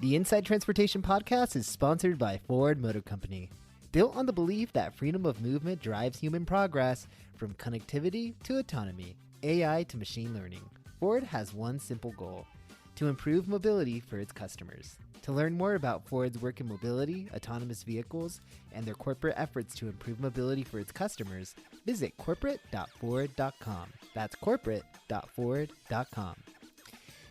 The Inside Transportation Podcast is sponsored by Ford Motor Company. Built on the belief that freedom of movement drives human progress, from connectivity to autonomy, AI to machine learning, Ford has one simple goal: to improve mobility for its customers. To learn more about Ford's work in mobility, autonomous vehicles, and their corporate efforts to improve mobility for its customers, visit corporate.ford.com. That's corporate.ford.com.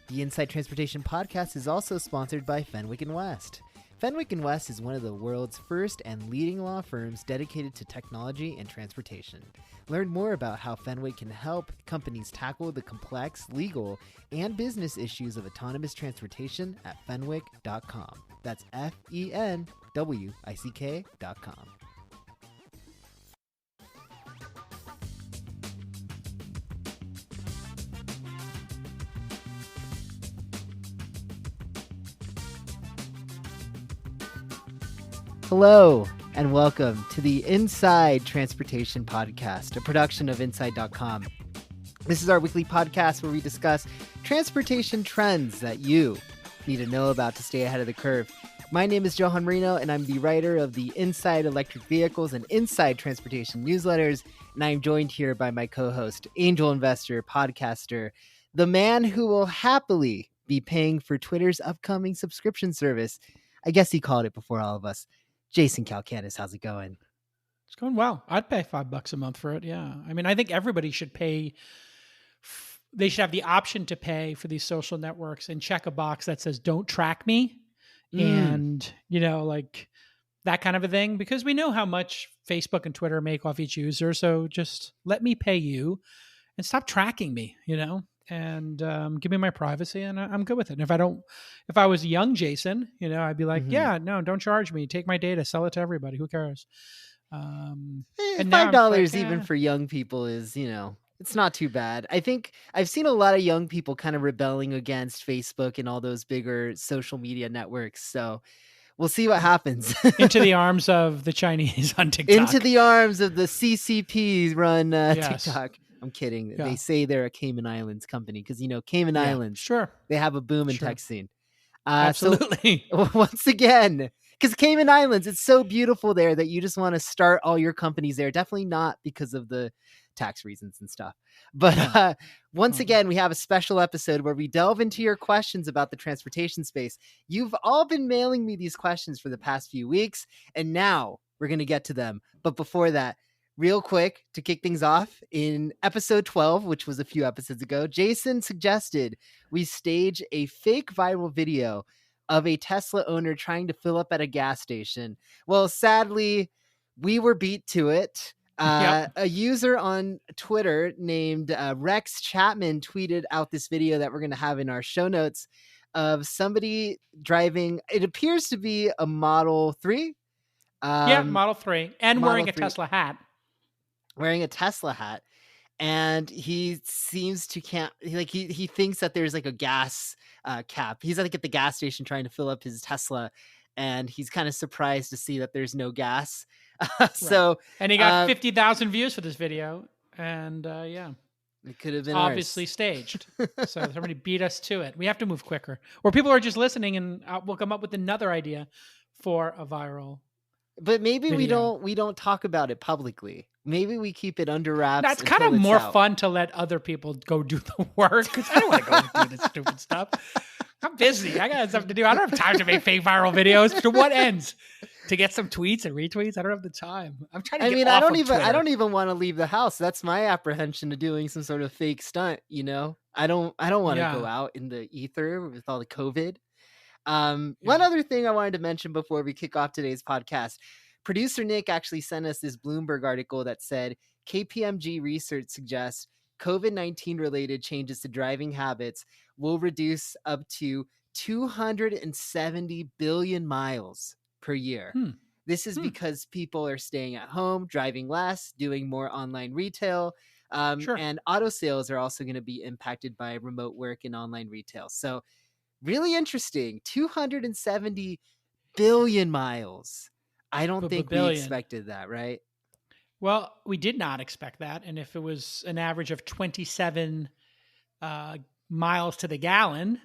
The Inside Transportation Podcast is also sponsored by Fenwick & West. Fenwick & West is one of the world's first and leading law firms dedicated to technology and transportation. Learn more about how Fenwick can help companies tackle the complex legal and business issues of autonomous transportation at fenwick.com. That's FENWICK.com. Hello, and welcome to the Inside Transportation Podcast, a production of Inside.com. This is our weekly podcast where we discuss transportation trends that you need to know about to stay ahead of the curve. My name is Johan Moreno, and I'm the writer of the Inside Electric Vehicles and Inside Transportation newsletters, and I am joined here by my co-host, angel investor, podcaster, the man who will happily be paying for Twitter's upcoming subscription service. I guess he called it before all of us. Jason Calacanis, how's it going? It's going well. I'd pay $5 a month for it. Yeah. I mean, I think everybody should pay. They should have the option to pay for these social networks and check a box that says, don't track me. And, like that kind of a thing, because we know how much Facebook and Twitter make off each user. So just let me pay you and stop tracking me, and give me my privacy, and I'm good with it. And if I was young Jason, I'd be like, yeah, no, don't charge me. Take my data, sell it to everybody. Who cares? And $5 even for young people is, it's not too bad. I think I've seen a lot of young people kind of rebelling against Facebook and all those bigger social media networks. So we'll see what happens. Into the arms of the Chinese on TikTok. Into the arms of the CCP run TikTok. I'm kidding. Yeah. They say they're a Cayman Islands company because, Cayman Islands, sure, they have a boom in texting. Absolutely. So, once again, because Cayman Islands, it's so beautiful there that you just want to start all your companies there. Definitely not because of the tax reasons and stuff. But once again, we have a special episode where we delve into your questions about the transportation space. You've all been mailing me these questions for the past few weeks, and now we're going to get to them. But before that, real quick, to kick things off, in episode 12, which was a few episodes ago, Jason suggested we stage a fake viral video of a Tesla owner trying to fill up at a gas station. Well, sadly, we were beat to it. A user on Twitter named Rex Chapman tweeted out this video that we're going to have in our show notes of somebody driving, it appears to be a Model 3. Model 3. And Model wearing 3. A Tesla hat. Wearing a Tesla hat, and he seems to he thinks that there's like a gas cap. He's like at the gas station trying to fill up his Tesla, and he's kind of surprised to see that there's no gas. So, and he got 50,000 views for this video, and it could have been obviously staged. So somebody beat us to it. We have to move quicker, or people are just listening, and we'll come up with another idea for a viral. But maybe video. we don't talk about it publicly. Maybe we keep it under wraps. That's kind of more fun to let other people go do the work, because I don't want to go do this stupid stuff. I'm busy. I got stuff to do. I don't have time to make fake viral videos. To what ends? To get some tweets and retweets? I don't have the time. I'm trying to get off of Twitter. I don't even want to leave the house. That's my apprehension of doing some sort of fake stunt, I don't want to go out in the ether with all the COVID. One other thing I wanted to mention before we kick off today's podcast. Producer Nick actually sent us this Bloomberg article that said KPMG research suggests COVID-19 related changes to driving habits will reduce up to 270 billion miles per year. This is because people are staying at home, driving less, doing more online retail, and auto sales are also going to be impacted by remote work and online retail. So really interesting. 270 billion miles. I don't think we expected that, right? Well, we did not expect that. And if it was an average of 27 miles to the gallon,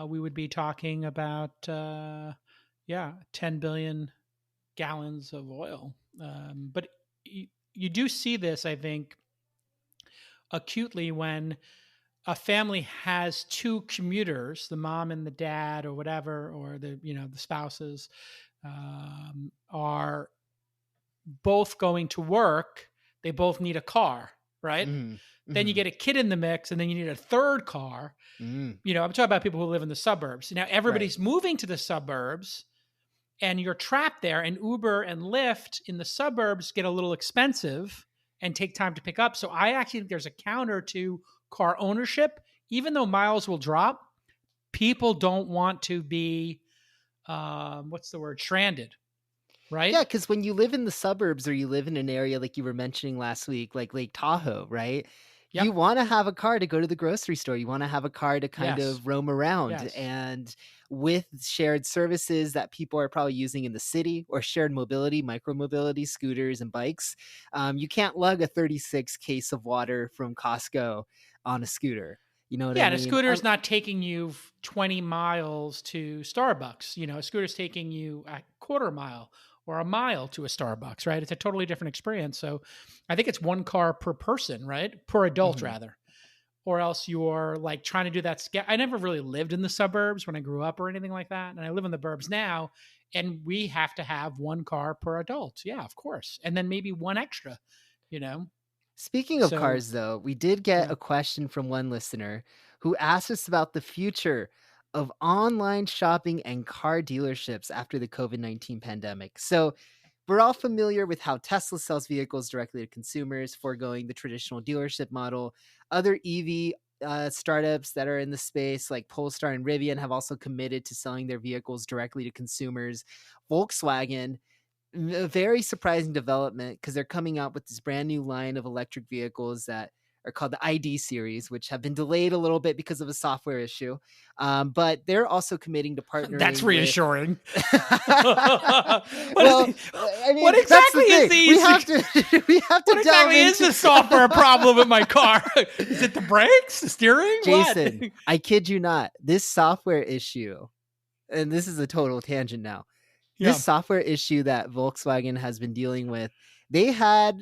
we would be talking about 10 billion gallons of oil. But you do see this, I think, acutely when a family has two commuters, the mom and the dad, or whatever, or the the spouses are both going to work. They both need a car, right? Mm, Then you mhm, get a kid in the mix, and then you need a third car. mm, I'm talking about people who live in the suburbs. Now right. everybody's moving to the suburbs, and you're trapped there. And Uber and Lyft in the suburbs get a little expensive and take time to pick up. So I actually think there's a counter to car ownership. Even though miles will drop, people don't want to be what's the word, stranded, right? Yeah, because when you live in the suburbs or you live in an area like you were mentioning last week, like Lake Tahoe, right? Yep. You want to have a car to go to the grocery store. You want to have a car to kind Yes. of roam around. Yes. And with shared services that people are probably using in the city or shared mobility, micro mobility, scooters and bikes, you can't lug a 36 case of water from Costco on a scooter. You know what Yeah, I and a mean? scooter is not taking you 20 miles to Starbucks. A scooter's taking you a quarter mile or a mile to a Starbucks, right? It's a totally different experience. So I think it's one car per person, right? Per adult, Mhm. rather. Or else you're like trying to do that. I never really lived in the suburbs when I grew up or anything like that. And I live in the burbs now. And we have to have one car per adult. Yeah, of course. And then maybe one extra, you know? Speaking of So, cars, though, we did get yeah. a question from one listener who asked us about the future of online shopping and car dealerships after the COVID-19 pandemic. So, we're all familiar with how Tesla sells vehicles directly to consumers, foregoing the traditional dealership model. Other EV startups that are in the space, like Polestar and Rivian, have also committed to selling their vehicles directly to consumers. Volkswagen, a very surprising development because they're coming out with this brand new line of electric vehicles that are called the ID series, which have been delayed a little bit because of a software issue. But they're also committing to That's partnering with. reassuring. what is Well, the, I mean, what that's the exactly is thing. the We issue? have to we have to What delve exactly is into the software problem in my car? Is it the brakes, the steering? What? Jason, I kid you not. This software issue, and this is a total tangent now. This Yeah. software issue that Volkswagen has been dealing with, they had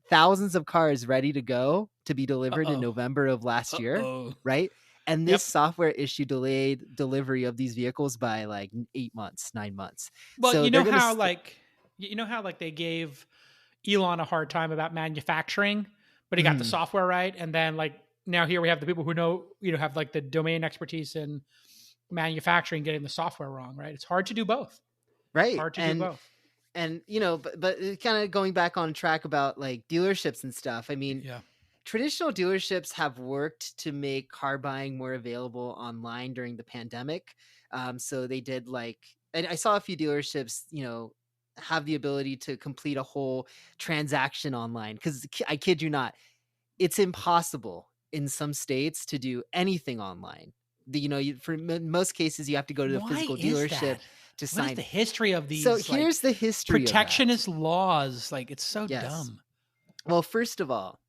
thousands of cars ready to go to be delivered in Uh-oh. November of last year, Uh-oh. right? And this Yep. software issue delayed delivery of these vehicles by like 8 months, 9 months. Well, So they're gonna. they gave Elon a hard time about manufacturing, but he got the Mhm. software right. And then like now here we have the people who know, have like the domain expertise in manufacturing getting the software wrong, right? It's hard to do both. Right, Hard to do both. and but kind of going back on track about like dealerships and stuff. I mean, Yeah. traditional dealerships have worked to make car buying more available online during the pandemic. So they did and I saw a few dealerships, have the ability to complete a whole transaction online. Because I kid you not, it's impossible in some states to do anything online. For most cases, you have to go to the Why physical is dealership that? to What is sign. the history of So these like here's the history of that. protectionist laws? Like it's so Yes. dumb. Well, first of all,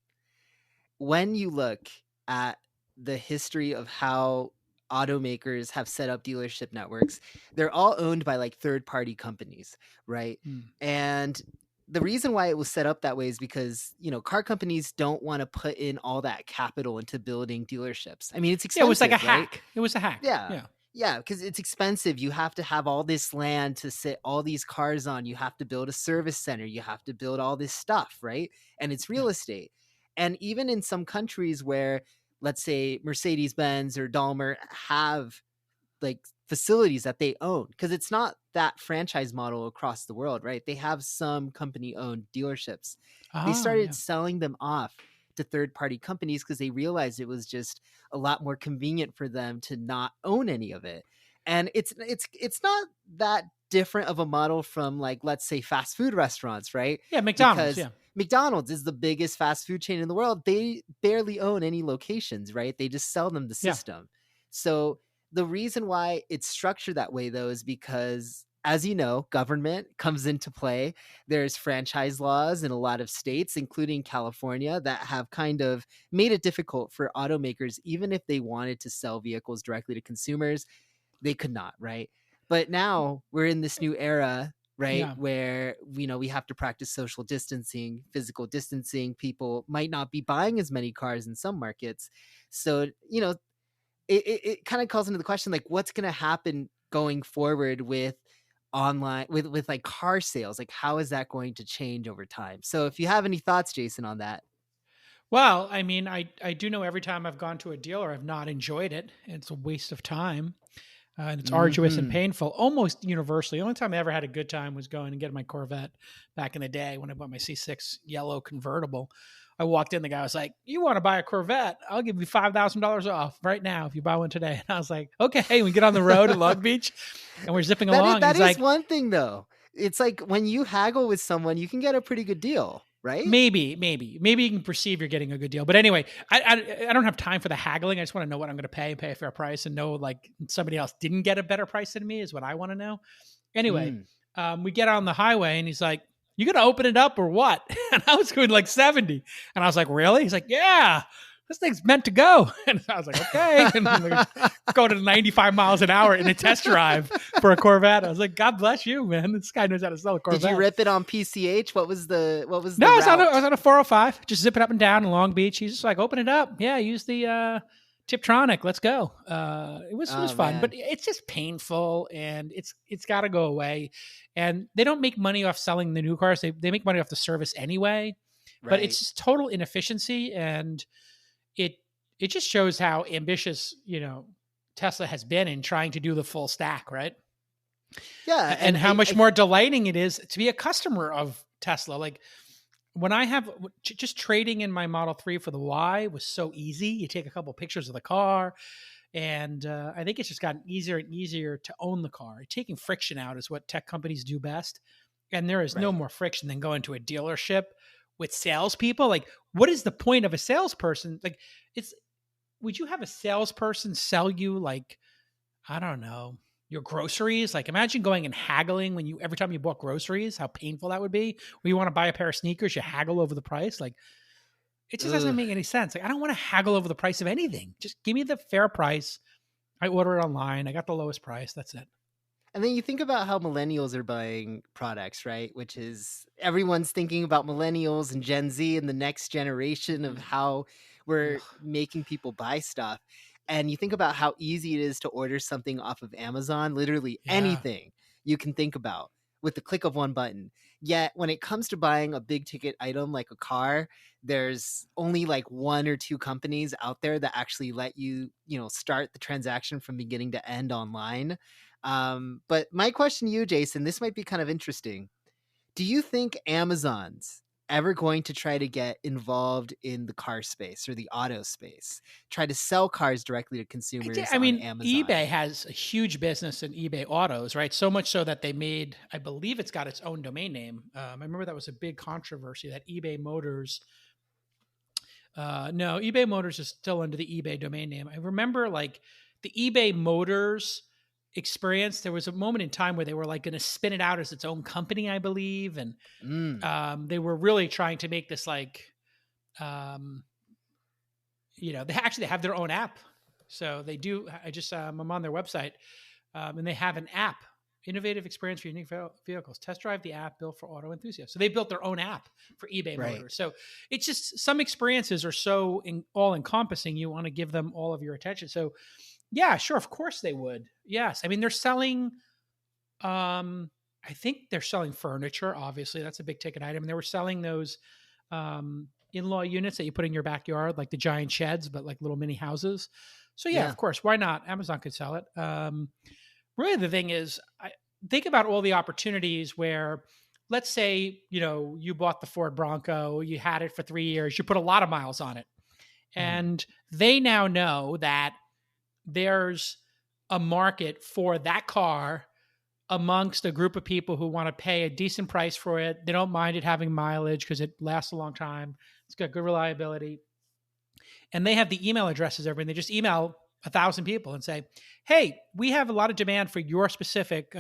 when you look at the history of how automakers have set up dealership networks, they're all owned by like third party companies, right? Hmm. And the reason why it was set up that way is because, car companies don't want to put in all that capital into building dealerships. I mean, it's Yeah, it was like a expensive, right? hack. It was a hack. Yeah. Yeah. Yeah, because it's expensive. You have to have all this land to sit all these cars on. You have to build a service center. You have to build all this stuff, right? And it's Yeah. real estate. And even in some countries where, let's say, Mercedes Benz or Daimler have like facilities that they own, because it's not that franchise model across the world, right? They have some company owned dealerships. They Ah, started yeah. selling them off to third party companies because they realized it was just a lot more convenient for them to not own any of it. And it's not that different of a model from, like, let's say, fast food restaurants, right? Yeah, McDonald's, Because yeah. McDonald's is the biggest fast food chain in the world. They barely own any locations, right? They just sell them the Yeah. system. So the reason why it's structured that way, though, is because as you know, government comes into play. There's franchise laws in a lot of states, including California, that have kind of made it difficult for automakers, even if they wanted to sell vehicles directly to consumers, they could not, right? But now we're in this new era, right, Yeah. where we have to practice social distancing, physical distancing. People might not be buying as many cars in some markets. So, it kind of calls into the question, like, what's going to happen going forward with online, with like car sales? Like, how is that going to change over time? So if you have any thoughts, Jason, on that. Well, I mean, I do know every time I've gone to a dealer, I've not enjoyed it. It's a waste of time. And it's arduous and Hmm. painful, almost universally. The only time I ever had a good time was going and getting my Corvette back in the day when I bought my C6 yellow convertible. I walked in, the guy was like, "You want to buy a Corvette? I'll give you $5,000 off right now if you buy one today." And I was like, "Okay." We get on the road in Long Beach, and we're zipping That is, along. And that he's is like, one thing, though. It's like when you haggle with someone, you can get a pretty good deal, right? maybe you can perceive you're getting a good deal. But anyway, I don't have time for the haggling. I just want to know what I'm going to pay a fair price, and know like somebody else didn't get a better price than me is what I want to know. Anyway, Mm. we get on the highway, and he's like, "You gonna open it up or what?" And I was going like 70, and I was like, "Really?" He's like, "Yeah, this thing's meant to go." And I was like, "Okay." And we go to 95 miles an hour in a test drive for a Corvette. I was like, "God bless you, man. This guy knows how to sell a Corvette." Did you rip it on PCH? What was the No, route? I was on a 405, just zipping up and down in Long Beach. He's just like, "Open it up. Yeah, use the Tiptronic. Let's go." It was Oh fun, but man, it's just painful, and it's got to go away. And they don't make money off selling the new cars. They make money off the service anyway. But it's right. just total inefficiency, and it it just shows how ambitious Tesla has been in trying to do the full stack, right? Yeah, And and how much more delighting it is to be a customer of Tesla. Like when I have just trading in my Model 3 for the Y was so easy. You take a couple pictures of the car, and I think it's just gotten easier and easier to own the car. Taking friction out is what tech companies do best. And there is no right. more friction than going to a dealership with salespeople. Like, what is the point of a salesperson? Like, it's would you have a salesperson sell you like, I don't know, your groceries? Like imagine going and haggling when you every time you bought groceries, how painful that would be. When you want to buy a pair of sneakers, you haggle over the price. Like it just doesn't Ugh. make any sense. Like I don't want to haggle over the price of anything. Just give me the fair price. I order it online. I got the lowest price. That's it. And then you think about how millennials are buying products, right? Which is, everyone's thinking about millennials and Gen Z and the next generation of how we're Ugh. making people buy stuff. And you think about how easy it is to order something off of Amazon, literally Yeah. anything you can think about with the click of one button. Yet when it comes to buying a big ticket item like a car, there's only like one or two companies out there that actually let you, start the transaction from beginning to end online. But my question to you, Jason, this might be kind of interesting. Do you think Amazon's ever going to try to get involved in the car space or the auto space, try to sell cars directly to consumers I on mean, Amazon? eBay has a huge business in eBay autos, right? So much so that they made, I believe it's got its own domain name. I remember that was a big controversy that eBay Motors. No, eBay Motors is still under the eBay domain name. I remember like the eBay Motors experience. There was a moment in time where they were like going to spin it out as its own company, I believe, and Mm, they were really trying to make this like, um, they have their own app. So they do. I just I'm on their website, and they have an app. Innovative experience for unique vehicles. Test drive the app built for auto enthusiasts. So they built their own app for eBay right. Motors. So it's just some experiences are so all encompassing. You want to give them all of your attention. So yeah, sure, of course they would. Yes, I mean they're selling. I think they're selling furniture. Obviously, that's a big ticket item. And they were selling those in-law units that you put in your backyard, like the giant sheds, but like little mini houses. So yeah, Yeah. of course, why not? Amazon could sell it. Really, the thing is, I think about all the opportunities where, let's say, you bought the Ford Bronco, you had it for 3 years, you put a lot of miles on it, Mhm. and they now know that there's a market for that car amongst a group of people who want to pay a decent price for it. They don't mind it having mileage because it lasts a long time. It's got good reliability. And they have the email addresses, everything. They just email 1,000 people and say, "Hey, we have a lot of demand for your specific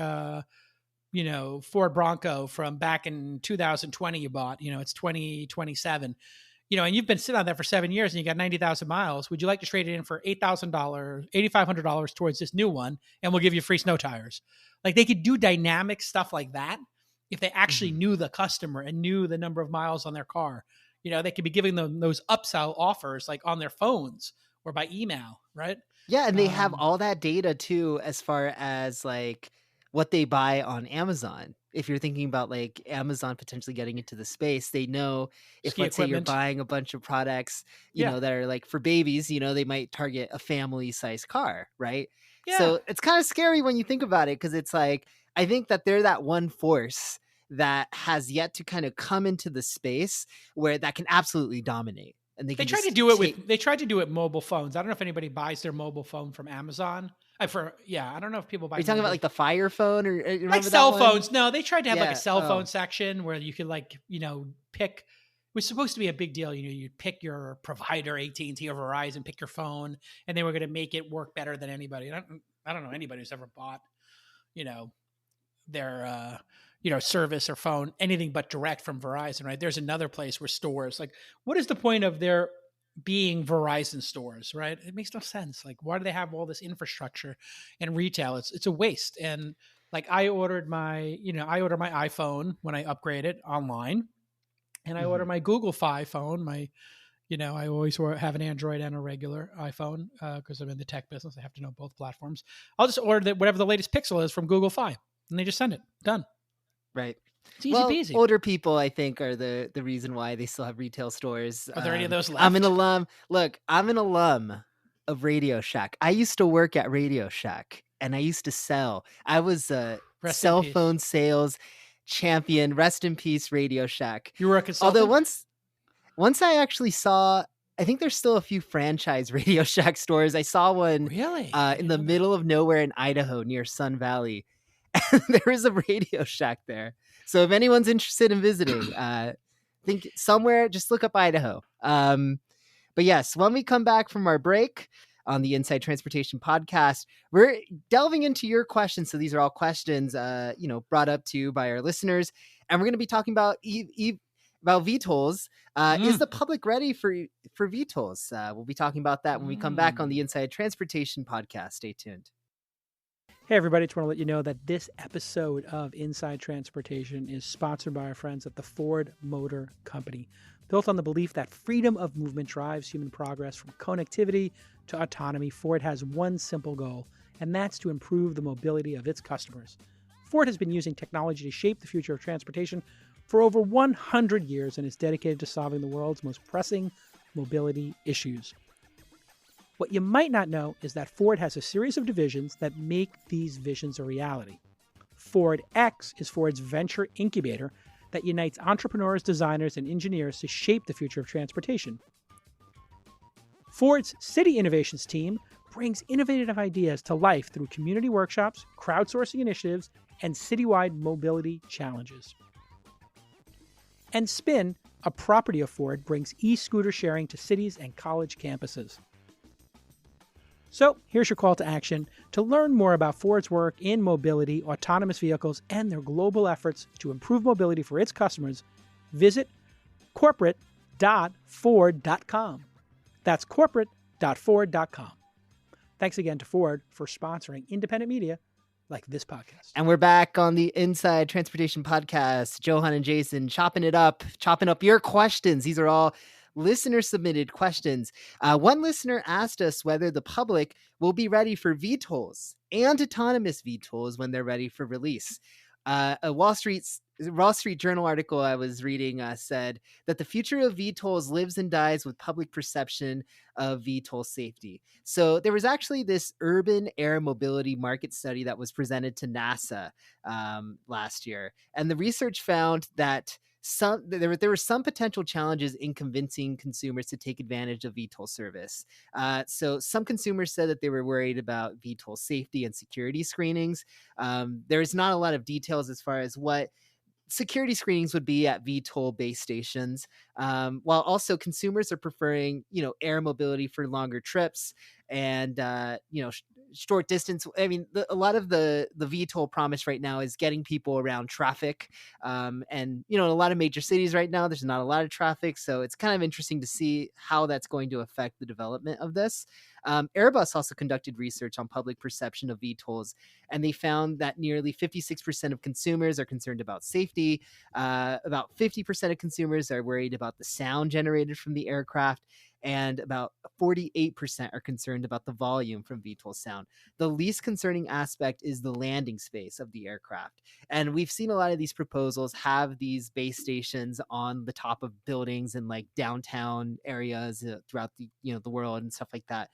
Ford Bronco from back in 2020 you bought, it's 2027, and you've been sitting on that for 7 years and you got 90,000 miles. Would you like to trade it in for $8,000, $8,500 towards this new one? And we'll give you free snow tires. Like, they could do dynamic stuff like that if they actually knew the customer and knew the number of miles on their car. They could be giving them those upsell offers like on their phones or by email, right? Yeah, and they have all that data too, as far as like what they buy on Amazon. If you're thinking about like Amazon potentially getting into the space, they know if, Ski let's say, you're equipment. buying a bunch of products, Yeah. that are like for babies, they might target a family size car, right? Yeah. So it's kind of scary when you think about it, because it's like, I think that they're that one force that has yet to kind of come into the space where that can absolutely dominate. And They can tried to just do it take, they tried to do it mobile phones. I don't know if anybody buys their mobile phone from Amazon. I don't know if people buy. are you talking about like the Fire Phone, or remember like that cell one? phones? No, they tried to have like a Yeah. cell phone Oh, section where you could pick. It was supposed to be a big deal. You'd pick your provider, AT&T or Verizon, pick your phone, and they were going to make it work better than anybody. I don't know anybody who's ever bought, you know, their service or phone anything but direct from Verizon, right? There's another place where stores, like, what is the point of their being Verizon stores, right? It makes no sense. Like, why do they have all this infrastructure and retail? It's a waste. And like, I ordered my iPhone when I upgraded online, and I ordered my Google Fi phone. I always have an Android and a regular iPhone because I'm in the tech business. I have to know both platforms. I'll just order whatever the latest Pixel is from Google Fi, and they just send it. Done. right. It's easy Well, peasy. older people, I think, are the reason why they still have retail stores. Are there any of those left? I'm an alum. Look, I'm an alum of Radio Shack. I used to work at Radio Shack, and I used to sell. I was a Rest in cell peace. phone sales champion. Rest in peace, Radio Shack. You were a consultant? Although once I actually saw, I think there's still a few franchise Radio Shack stores. I saw one Really? in the middle of nowhere in Idaho near Sun Valley. And there is a Radio Shack there. So if anyone's interested in visiting, think somewhere, just look up Idaho. But yes, when we come back from our break on the Inside Transportation podcast, we're delving into your questions. So these are all questions, brought up to you by our listeners, and we're going to be talking about about VTOLs. Is the public ready for VTOLs? We'll be talking about that when we come back on the Inside Transportation podcast. Stay tuned. Hey, everybody. Just want to let you know that this episode of Inside Transportation is sponsored by our friends at the Ford Motor Company. Built on the belief that freedom of movement drives human progress from connectivity to autonomy, Ford has one simple goal, and that's to improve the mobility of its customers. Ford has been using technology to shape the future of transportation for over 100 years and is dedicated to solving the world's most pressing mobility issues. What you might not know is that Ford has a series of divisions that make these visions a reality. Ford X is Ford's venture incubator that unites entrepreneurs, designers, and engineers to shape the future of transportation. Ford's City Innovations team brings innovative ideas to life through community workshops, crowdsourcing initiatives, and citywide mobility challenges. And Spin, a property of Ford, brings e-scooter sharing to cities and college campuses. So here's your call to action. To learn more about Ford's work in mobility, autonomous vehicles, and their global efforts to improve mobility for its customers, visit corporate.ford.com. That's corporate.ford.com. Thanks again to Ford for sponsoring independent media like this podcast. And we're back on the Inside Transportation podcast. Johan and Jason chopping up your questions. These are all listener submitted questions. One listener asked us whether the public will be ready for VTOLs and autonomous VTOLs when they're ready for release. A Wall Street Journal article I was reading said that the future of VTOLs lives and dies with public perception of VTOL safety. So there was actually this urban air mobility market study that was presented to NASA last year. And the research found that there were some potential challenges in convincing consumers to take advantage of VTOL service. So some consumers said that they were worried about VTOL safety and security screenings. There is not a lot of details as far as what security screenings would be at VTOL base stations, while also consumers are preferring, air mobility for longer trips and, short distance. I mean, a lot of the VTOL promise right now is getting people around traffic. And, in a lot of major cities right now, there's not a lot of traffic. So it's kind of interesting to see how that's going to affect the development of this. Airbus also conducted research on public perception of VTOLs, and they found that nearly 56% of consumers are concerned about safety. About 50% of consumers are worried about the sound generated from the aircraft, and about 48% are concerned about the volume from VTOL sound. The least concerning aspect is the landing space of the aircraft. And we've seen a lot of these proposals have these base stations on the top of buildings in like downtown areas throughout the world and stuff like that.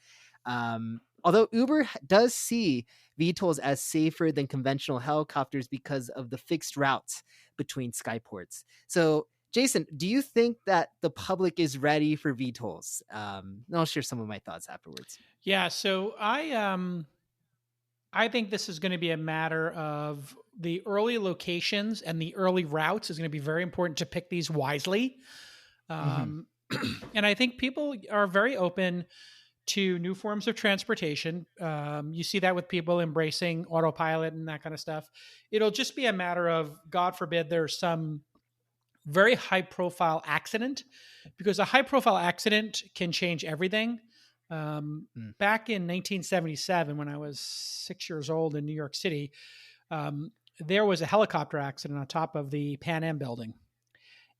Although Uber does see VTOLs as safer than conventional helicopters because of the fixed routes between skyports. So Jason, do you think that the public is ready for VTOLs? I'll share some of my thoughts afterwards. Yeah, so I think this is going to be a matter of the early locations and the early routes is going to be very important to pick these wisely. And I think people are very open to new forms of transportation. You see that with people embracing autopilot and that kind of stuff. It'll just be a matter of, God forbid, there's some very high profile accident, because a high profile accident can change everything. Back in 1977, when I was 6 years old in New York City, there was a helicopter accident on top of the Pan Am building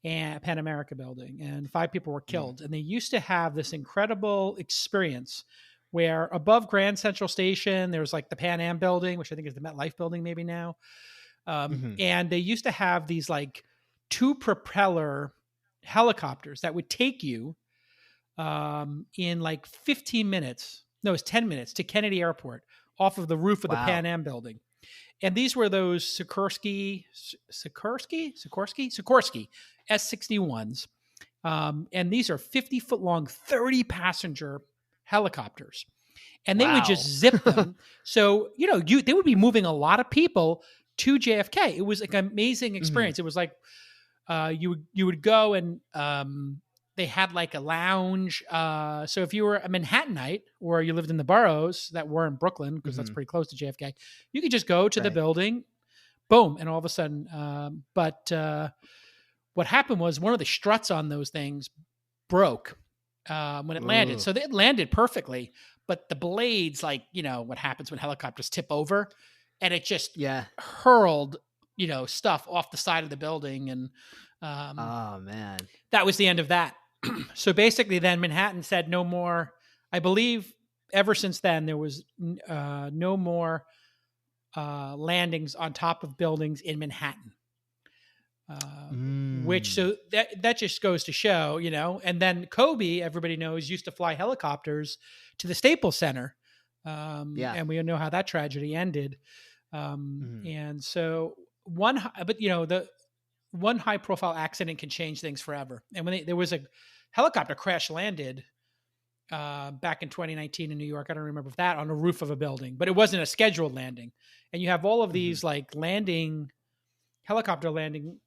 and Pan America building, and 5 people were killed. And they used to have this incredible experience where above Grand Central Station, there was like the Pan Am building, which I think is the MetLife building maybe now. And they used to have these like 2 propeller helicopters that would take you in like 15 minutes. No, it's 10 minutes to Kennedy Airport off of the roof of the Pan Am building. And these were those Sikorsky S-61s. And these are 50-foot long, 30-passenger helicopters. And they would just zip them. So, they would be moving a lot of people to JFK. It was like an amazing experience. It was like you would go and they had like a lounge. So if you were a Manhattanite or you lived in the boroughs that were in Brooklyn, because that's pretty close to JFK, you could just go to the building, boom, and all of a sudden. But what happened was one of the struts on those things broke when it landed. So it landed perfectly, but the blades, like, what happens when helicopters tip over, and it just hurled, stuff off the side of the building. And oh man, that was the end of that. So basically then Manhattan said no more. I believe ever since then, there was no more landings on top of buildings in Manhattan. Which, so that just goes to show, and then Kobe, everybody knows, used to fly helicopters to the Staples Center. And we know how that tragedy ended. And so the one high profile accident can change things forever. And when there was a helicopter crash landed back in 2019 in New York, I don't remember that, on the roof of a building, but it wasn't a scheduled landing. And you have all of these like helicopter landing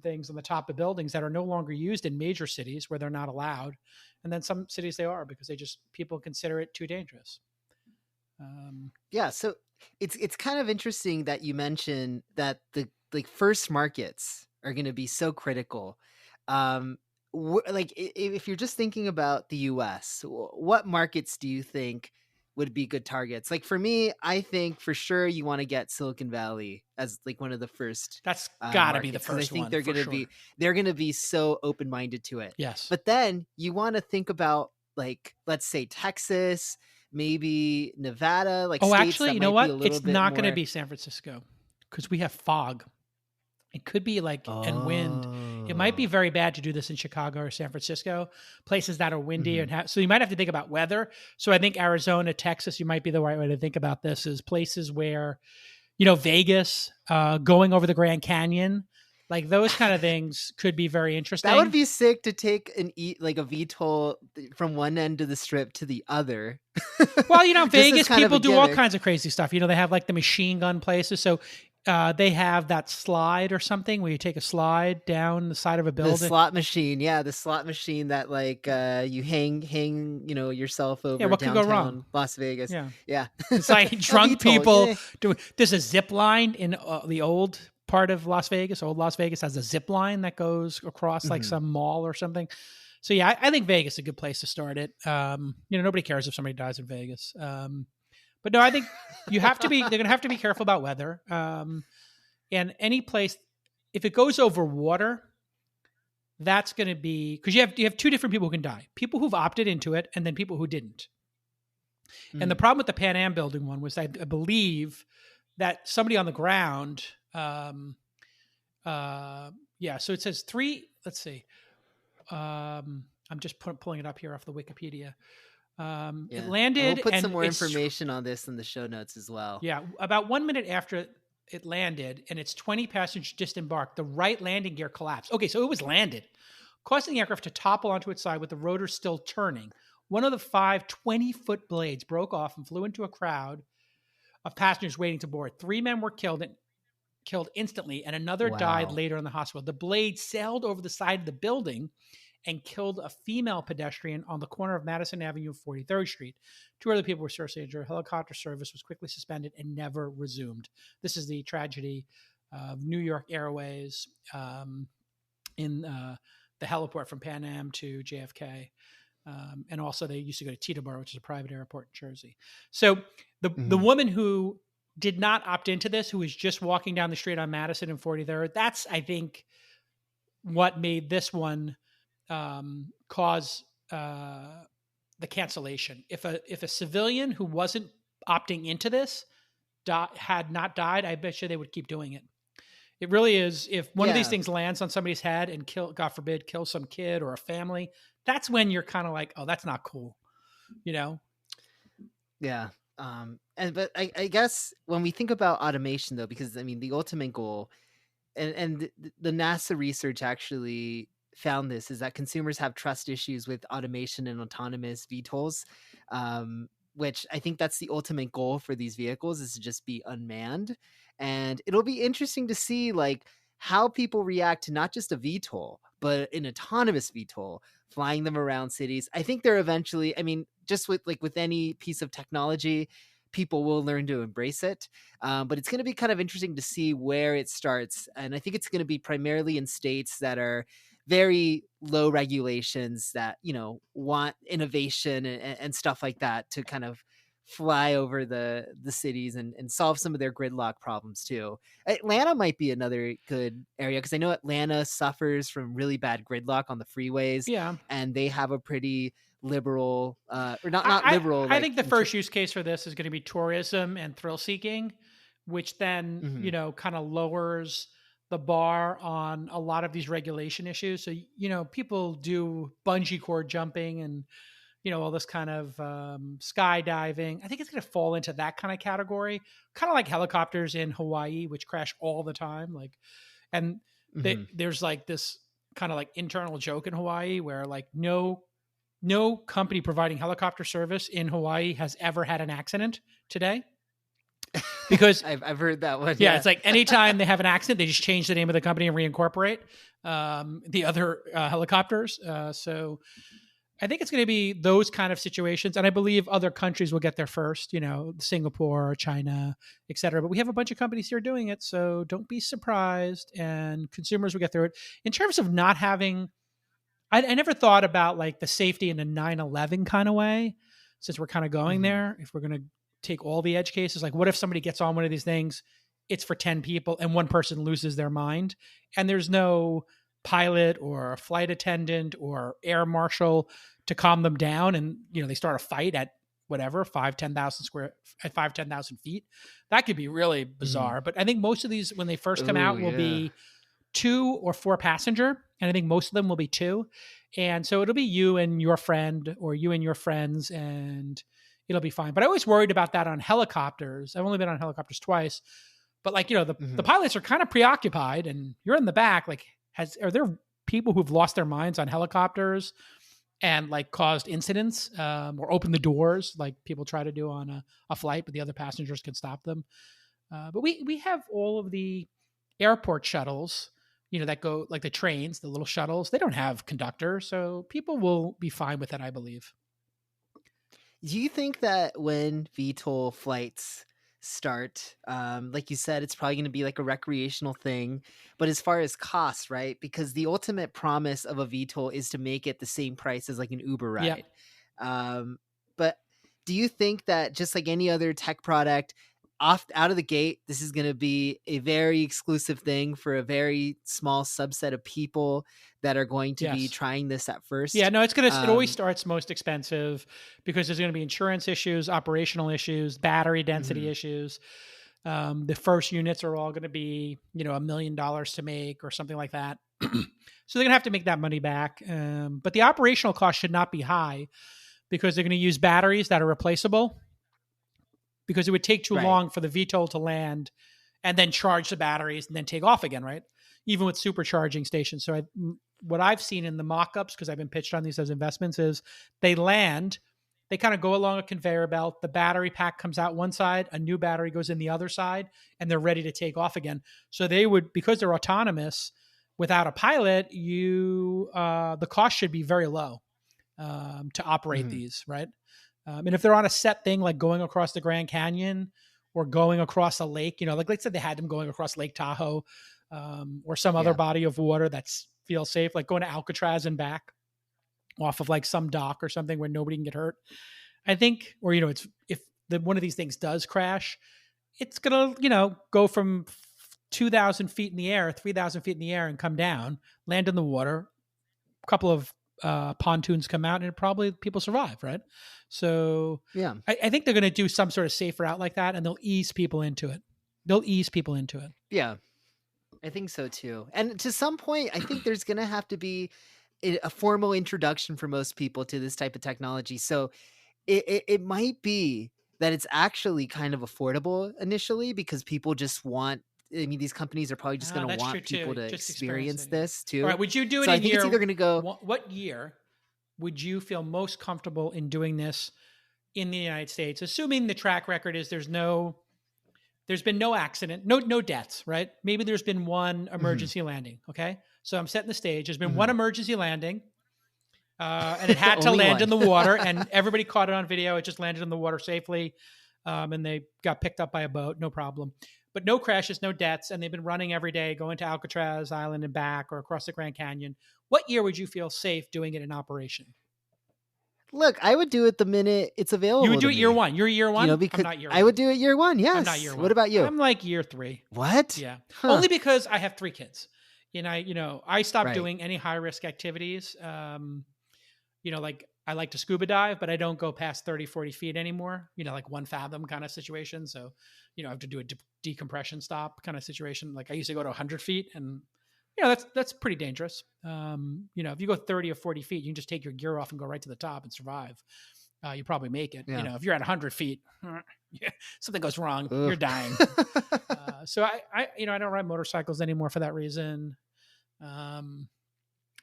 things on the top of buildings that are no longer used in major cities where they're not allowed. And then some cities they are, because people consider it too dangerous. So it's kind of interesting that you mentioned that the first markets are going to be so critical. Like if you're just thinking about the US, what markets do you think would be good targets? Like for me, I think for sure you want to get Silicon Valley as like one of the first. That's gotta be the first. I think they're going to be so open-minded to it. Yes. But then you want to think about, like, let's say Texas, maybe Nevada, like states actually, that you know might what? be a It's not going to be San Francisco, because we have fog. It could be like, and wind. It might be very bad to do this in Chicago or San Francisco, places that are windy. So you might have to think about weather. So I think Arizona, Texas, you might be the right way to think about this, is places where, Vegas, going over the Grand Canyon, like those kind of things could be very interesting. That would be sick to take a VTOL from one end of the strip to the other. Well, Vegas, people do all kinds of crazy stuff. They have like the machine gun places. So They have that slide or something where you take a slide down the side of a The building. slot machine, yeah, the slot machine that like you hang yourself Yeah, over what could go wrong? downtown Las Vegas. Yeah. Yeah, It's like a drunk VTOL. people Yeah. doing. There's a zip line in the old part of Las Vegas. Old Las Vegas has a zip line that goes across like Mhm. some mall or something. So yeah, I think Vegas is a good place to start it. Nobody cares if somebody dies in Vegas. But no, I think you have to be. They're going to have to be careful about weather. And any place, if it goes over water, that's going to be because you have two different people who can die: people who've opted into it, and then people who didn't. And the problem with the Pan Am building one was I believe that somebody on the ground, so it says three. Let's see. I'm just pulling it up here off the Wikipedia. It Yeah, and we'll landed put some and more it's information on this in the show notes as well. yeah, about 1 minute after it landed and its 20 passengers disembarked, the right landing gear collapsed. Okay, so it was landed, causing the aircraft to topple onto its side with the rotor still turning. One of the 5 20-foot blades broke off and flew into a crowd of passengers waiting to board. 3 men were killed instantly, and another died Wow. later in the hospital. The blade sailed over the side of the building and killed a female pedestrian on the corner of Madison Avenue and 43rd Street. 2 other people were seriously injured. Helicopter service was quickly suspended and never resumed. This is the tragedy of New York Airways in the heliport from Pan Am to JFK. And also they used to go to Teterboro, which is a private airport in Jersey. So the woman who did not opt into this, who was just walking down the street on Madison and 43rd, that's, I think, what made this one cause the cancellation. If a civilian who wasn't opting into this had not died, I bet you they would keep doing it. It really is. If one of these things lands on somebody's head and God forbid, kill some kid or a family, that's when you're kind of like, oh, that's not cool, Yeah. But I guess when we think about automation though, because I mean the ultimate goal, and the NASA research actually found this, is that consumers have trust issues with automation and autonomous VTOLs, which I think that's the ultimate goal for these vehicles, is to just be unmanned. And it'll be interesting to see like how people react to not just a VTOL, but an autonomous VTOL flying them around cities. I think they're eventually, I mean, just with any piece of technology, people will learn to embrace it. But it's going to be kind of interesting to see where it starts. And I think it's going to be primarily in states that are very low regulations, that, want innovation and stuff like that to kind of fly over the cities and solve some of their gridlock problems too. Atlanta might be another good area, because I know Atlanta suffers from really bad gridlock on the freeways. Yeah. And they have a pretty liberal, or not liberal. I think the first use case for this is going to be tourism and thrill seeking, which then, kind of lowers the bar on a lot of these regulation issues. So, people do bungee cord jumping and, all this kind of skydiving. I think it's going to fall into that kind of category, kind of like helicopters in Hawaii, which crash all the time. And there's like this kind of like internal joke in Hawaii where like no company providing helicopter service in Hawaii has ever had an accident today. Because I've heard that one. Yeah, it's like anytime they have an accident, they just change the name of the company and reincorporate the other helicopters. So I think it's going to be those kind of situations. And I believe other countries will get there first, Singapore, China, et cetera. But we have a bunch of companies here doing it. So don't be surprised. And consumers will get through it. In terms of not having, I never thought about like the safety in a 9/11 kind of way, since we're kind of going there. If we're going to take all the edge cases, like what if somebody gets on one of these things, it's for 10 people and one person loses their mind and there's no pilot or a flight attendant or air marshal to calm them down. And, they start a fight at whatever, 10,000 feet. That could be really bizarre. But I think most of these, when they first come out, will be 2 or 4 passenger. And I think most of them will be 2. And so it'll be you and your friend or you and your friends, and it'll be fine. But I always worried about that on helicopters. I've only been on helicopters twice, but like, the pilots are kind of preoccupied and you're in the back. Like, are there people who've lost their minds on helicopters and like caused incidents or opened the doors like people try to do on a flight, but the other passengers can stop them? But we have all of the airport shuttles, that go like the trains, the little shuttles. They don't have conductors, so people will be fine with it, I believe. Do you think that when VTOL flights start, like you said, it's probably going to be like a recreational thing, but as far as costs, right? Because the ultimate promise of a VTOL is to make it the same price as like an Uber Yeah. ride. Um, but do you think that just like any other tech product, out of the gate, this is going to be a very exclusive thing for a very small subset of people that are going to be Yes. trying this at Yeah, first? no, it always starts most expensive because there's going to be insurance issues, operational issues, battery density Mhm. issues. The first units are all going to be, $1 million to make or something like that. So they're going to have to make that money back. But the operational cost should not be high because they're going to use batteries that are replaceable, because it would take too Right. long for the VTOL to land and then charge the batteries and then take off again, right? Even with supercharging stations. So what I've seen in the mock-ups, because I've been pitched on these as investments, is they land, they kind of go along a conveyor belt. The battery pack comes out one side, a new battery goes in the other side, and they're ready to take off again. So they would, because they're autonomous, without a pilot, the cost should be very low to operate Mhm. these, right? And if they're on a set thing like going across the Grand Canyon or going across a lake, like let's say they had them going across Lake Tahoe, or some other Yeah. body of water that feels safe, like going to Alcatraz and back off of like some dock or something where nobody can get hurt. I think, or it's if one of these things does crash, it's gonna go from 2,000 feet in the air, 3,000 feet in the air, and come down, land in the water. A couple of pontoons come out, and probably people survive, right? So Yeah. I think they're going to do some sort of safe route like that, and they'll ease people into it. Yeah. I think so too. And to some point, I think there's going to have to be a formal introduction for most people to this type of technology. So it might be that it's actually kind of affordable initially because people just want, I mean, these companies are probably just going to That's true want people too. to Just experience experience it. Yeah. this All too. right. Would you do it So I in think it's year? either going to go, What year would you feel most comfortable in doing this in the United States, assuming the track record is there's been no accident, no deaths, right? Maybe there's been one Mhm, emergency landing. Okay, so I'm setting the stage. There's been one mhm. emergency landing, and it had to Only land one. in the water, and everybody caught it on video. It just landed in the water safely, and they got picked up by a boat, no problem. But no crashes, no deaths, and they've been running every day, going to Alcatraz Island and back, or across the Grand Canyon. What year would you feel safe doing it in operation? Look, I would do it the minute it's You would available do to it year me, one. You're year one. I'm because not year I would one. do it year one. I'm not year Yes. What one. about you? I'm like year three. What? Yeah. Huh. Only because I have three kids. And I stopped Right. doing any high risk activities. Like I like to scuba dive, but I don't go past 30, 40 feet anymore, like 1 fathom kind of situation. So, I have to do a decompression stop kind of situation. Like I used to go to 100 feet, and, that's pretty dangerous. If you go 30 or 40 feet, you can just take your gear off and go right to the top and survive. You probably make it. Yeah. If you're at 100 feet, something goes wrong, Ugh. you're dying. So I don't ride motorcycles anymore for that reason.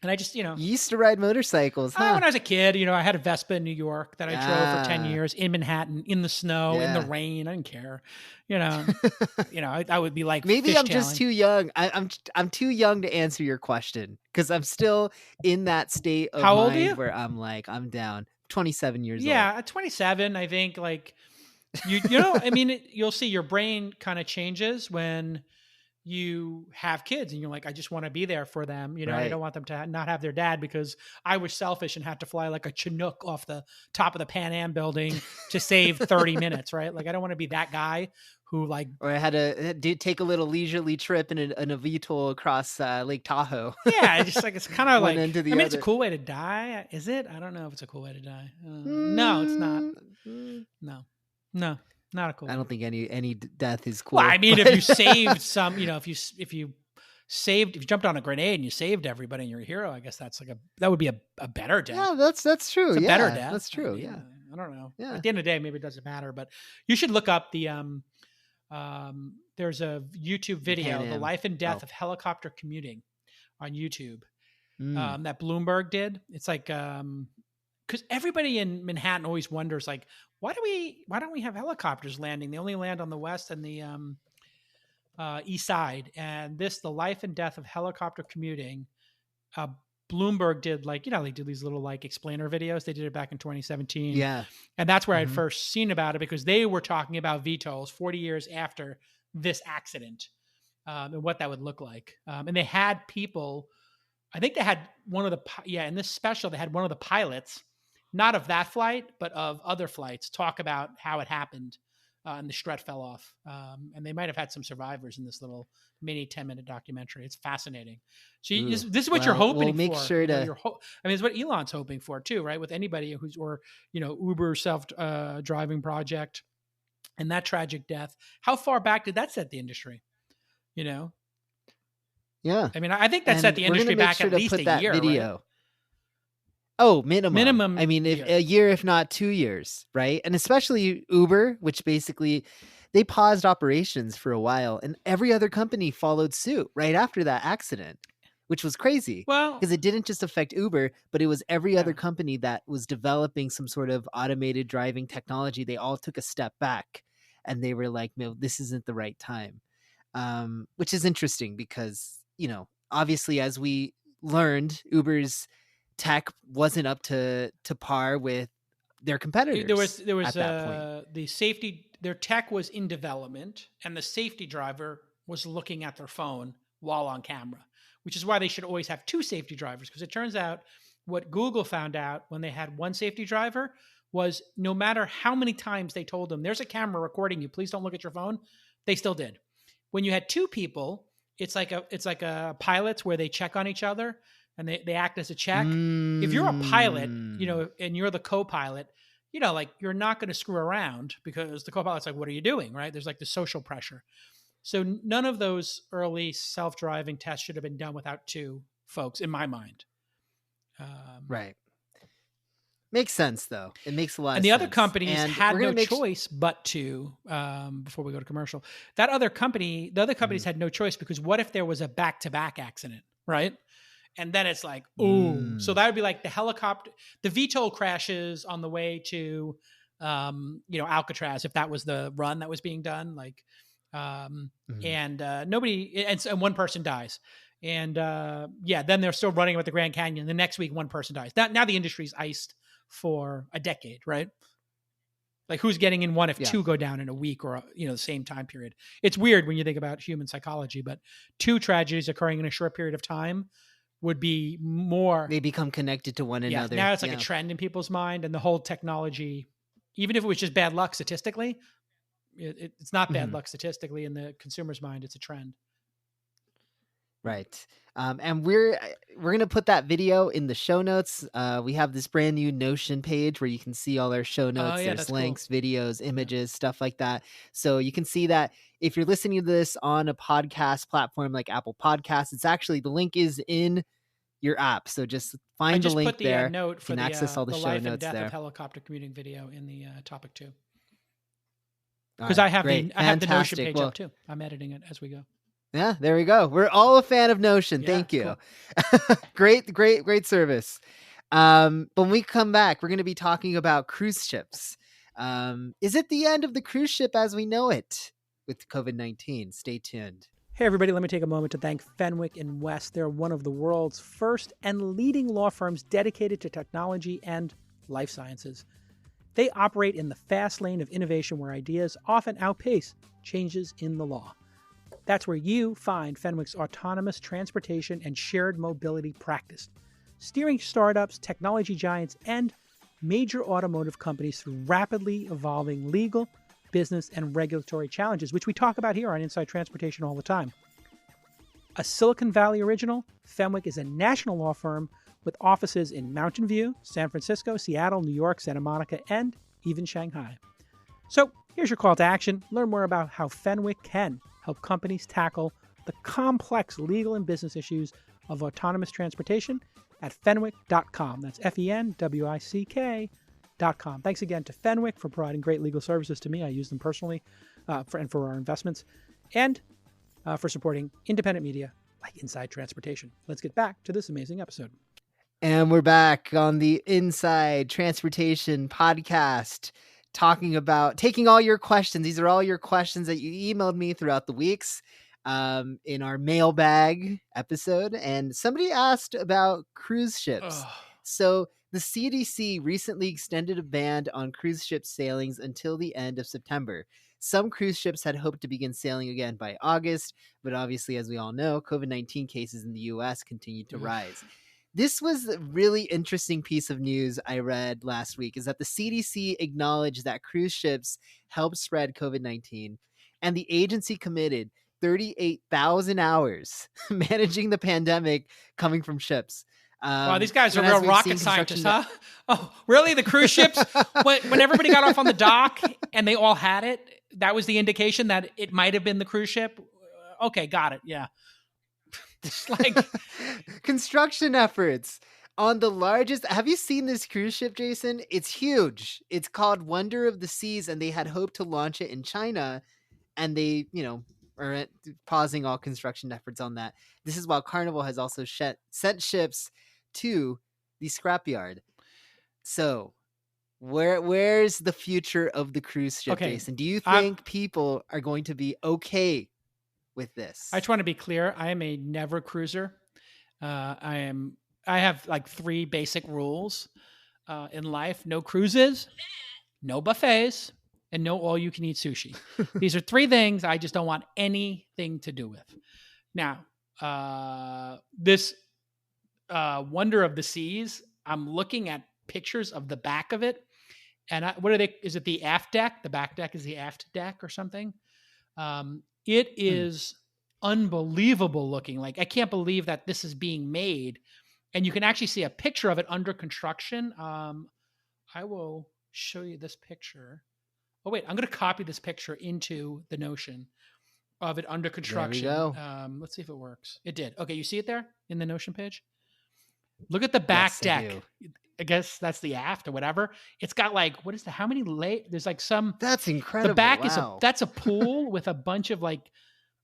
And I just, You used to ride motorcycles, huh? when I was a kid, I had a Vespa in New York that I drove for 10 Ah, years in Manhattan, in the snow, in the yeah. rain. I didn't care. You know, I would be like Maybe I'm just fishtailing. too young. I'm too young to answer your question because I'm still in that state of How old are mind you? where I'm like, I'm down. 27 years old. Yeah, at 27, I think like I mean, you'll see your brain kind of changes when you have kids and you're like, I just want to be there for them. I Right. don't want them to not have their dad because I was selfish and had to fly like a Chinook off the top of the Pan Am building to save 30 minutes, right? Like, I don't want to be that guy who like, Or I had to take a little leisurely trip in a VTOL across Lake Tahoe, yeah, it's just like, it's kind of one like, end to I the mean, it's a other. cool way to die. Is it? I don't know if it's a cool way to die. No, it's not. Mm, mm, No, no, not a cool I way. don't think any death is Well, I cool. mean, if you But saved some, if you jumped on a grenade and you saved everybody and you're a hero, I guess that would be a better death. yeah, that's true. It's a better Yeah, death. that's I true. mean, Yeah, I don't know. yeah. At the end of the day, maybe it doesn't matter, but you should look up there's a YouTube The Pan video, The Am. Life and Death Oh. of Helicopter Commuting on YouTube, Mm. that Bloomberg did. It's like, because everybody in Manhattan always wonders, like, why don't we have helicopters landing? They only land on the west and the East Side, and the life and death of helicopter commuting. Bloomberg did they did these little explainer videos. They did it back in 2017. Yeah. And that's where I'd first seen about it, because they were talking about VTOLs 40 years after this accident, and what that would look like. And they had people, I think they had in this special, they had one of the pilots, not of that flight, but of other flights, talk about how it happened. And the strut fell off. And they might have had some survivors in this little mini 10-minute documentary. It's fascinating. So this is what you're hoping for. Make sure to. It's what Elon's hoping for too, right? With anybody Uber self driving project and that tragic death. How far back did that set the industry? Yeah. I mean, I think that set the industry back at least a year. Video. Right? Oh, minimum. I mean, a year, if not 2 years, right? And especially Uber, which basically they paused operations for a while, and every other company followed suit right after that accident, which was crazy. Well, because it didn't just affect Uber, but it was every other company that was developing some sort of automated driving technology. They all took a step back, and they were like, "No, this isn't the right time," which is interesting because obviously, as we learned, Uber's tech wasn't up to par with their competitors. There was at that point. The safety. Their tech was in development, and the safety driver was looking at their phone while on camera, which is why they should always have two safety drivers. Because it turns out what Google found out when they had one safety driver was no matter how many times they told them, "There's a camera recording you, please don't look at your phone," they still did. When you had two people, it's like a pilots where they check on each other. And they act as a check. If you're a pilot, and you're the co-pilot, you're not going to screw around, because the co-pilot's like, "What are you doing?" Right? There's the social pressure. So none of those early self-driving tests should have been done without two folks, in my mind. Right. Makes sense, though. It makes a lot of sense. And the other companies had no choice but to, before we go to commercial, the other companies had no choice, because what if there was a back-to-back accident, right? And then it's like, ooh. So that would be like the helicopter, the VTOL crashes on the way to, Alcatraz, if that was the run that was being done, and nobody, and one person dies. And then they're still running with the Grand Canyon. The next week, one person dies. Now the industry's iced for a decade, right? Like, who's getting in one if two go down in a week, or the same time period? It's weird when you think about human psychology, but two tragedies occurring in a short period of time would be more. They become connected to one another. Now it's like a trend in people's mind, and the whole technology, even if it was just bad luck statistically, it's not bad luck statistically in the consumer's mind. It's a trend. Right. And we're going to put that video in the show notes. We have this brand new Notion page where you can see all our show notes. There's links, videos, images, stuff like that. So you can see that if you're listening to this on a podcast platform like Apple Podcasts, it's actually, the link is in your app. So just find the link there. Note for you can access all the show life notes and death there. Of helicopter commuting video in the topic too. Because I have the Notion page up too. I'm editing it as we go. Yeah, there we go. We're all a fan of Notion. Thank you. Cool. Great service. But when we come back, we're going to be talking about cruise ships. Is it the end of the cruise ship as we know it with COVID-19? Stay tuned. Hey, everybody, let me take a moment to thank Fenwick & West. They're one of the world's first and leading law firms dedicated to technology and life sciences. They operate in the fast lane of innovation where ideas often outpace changes in the law. That's where you find Fenwick's autonomous transportation and shared mobility practice, steering startups, technology giants, and major automotive companies through rapidly evolving legal, business, and regulatory challenges, which we talk about here on Inside Transportation all the time. A Silicon Valley original, Fenwick is a national law firm with offices in Mountain View, San Francisco, Seattle, New York, Santa Monica, and even Shanghai. So here's your call to action. Learn more about how Fenwick can help companies tackle the complex legal and business issues of autonomous transportation at fenwick.com. That's FENWICK.com. Thanks again to Fenwick for providing great legal services to me. I use them personally for our investments, and for supporting independent media like Inside Transportation. Let's get back to this amazing episode. And we're back on the Inside Transportation podcast, talking about taking all your questions. These are all your questions that you emailed me throughout the weeks. in our mailbag episode, and somebody asked about cruise ships. Ugh. So the CDC recently extended a ban on cruise ship sailings until the end of September. Some cruise ships had hoped to begin sailing again by August, but obviously, as we all know, COVID-19 cases in the US continued to rise. This was a really interesting piece of news I read last week, is that the CDC acknowledged that cruise ships helped spread COVID-19, and the agency committed 38,000 hours managing the pandemic coming from ships. Wow, these guys are and as real we've rocket seen scientists, construction huh? Oh, really? The cruise ships, when everybody got off on the dock and they all had it, that was the indication that it might have been the cruise ship? Okay, got it. Yeah. It's like construction efforts on the largest. Have you seen this cruise ship, Jason? It's huge. It's called Wonder of the Seas, and they had hoped to launch it in China, and they, are pausing all construction efforts on that. This is while Carnival has also sent ships to the scrapyard. So, where's the future of the cruise ship, Okay, Jason? Do you think people are going to be okay with this? I just want to be clear. I am a never cruiser. I have like 3 basic rules in life: no cruises, no buffets, and no all-you-can-eat sushi. These are 3 things I just don't want anything to do with. Now, this Wonder of the Seas, I'm looking at pictures of the back of it, and what are they? Is it the aft deck? The back deck is the aft deck or something. It is unbelievable looking. Like, I can't believe that this is being made, and you can actually see a picture of it under construction. I will show you this picture. Oh wait, I'm going to copy this picture into the Notion of it under construction. There we go. Let's see if it works. It did. Okay, you see it there in the Notion page? Look at the back deck. I guess that's the aft or whatever. It's got like, what is the, how many there's like some. That's incredible. The back wow. that's a pool with a bunch of like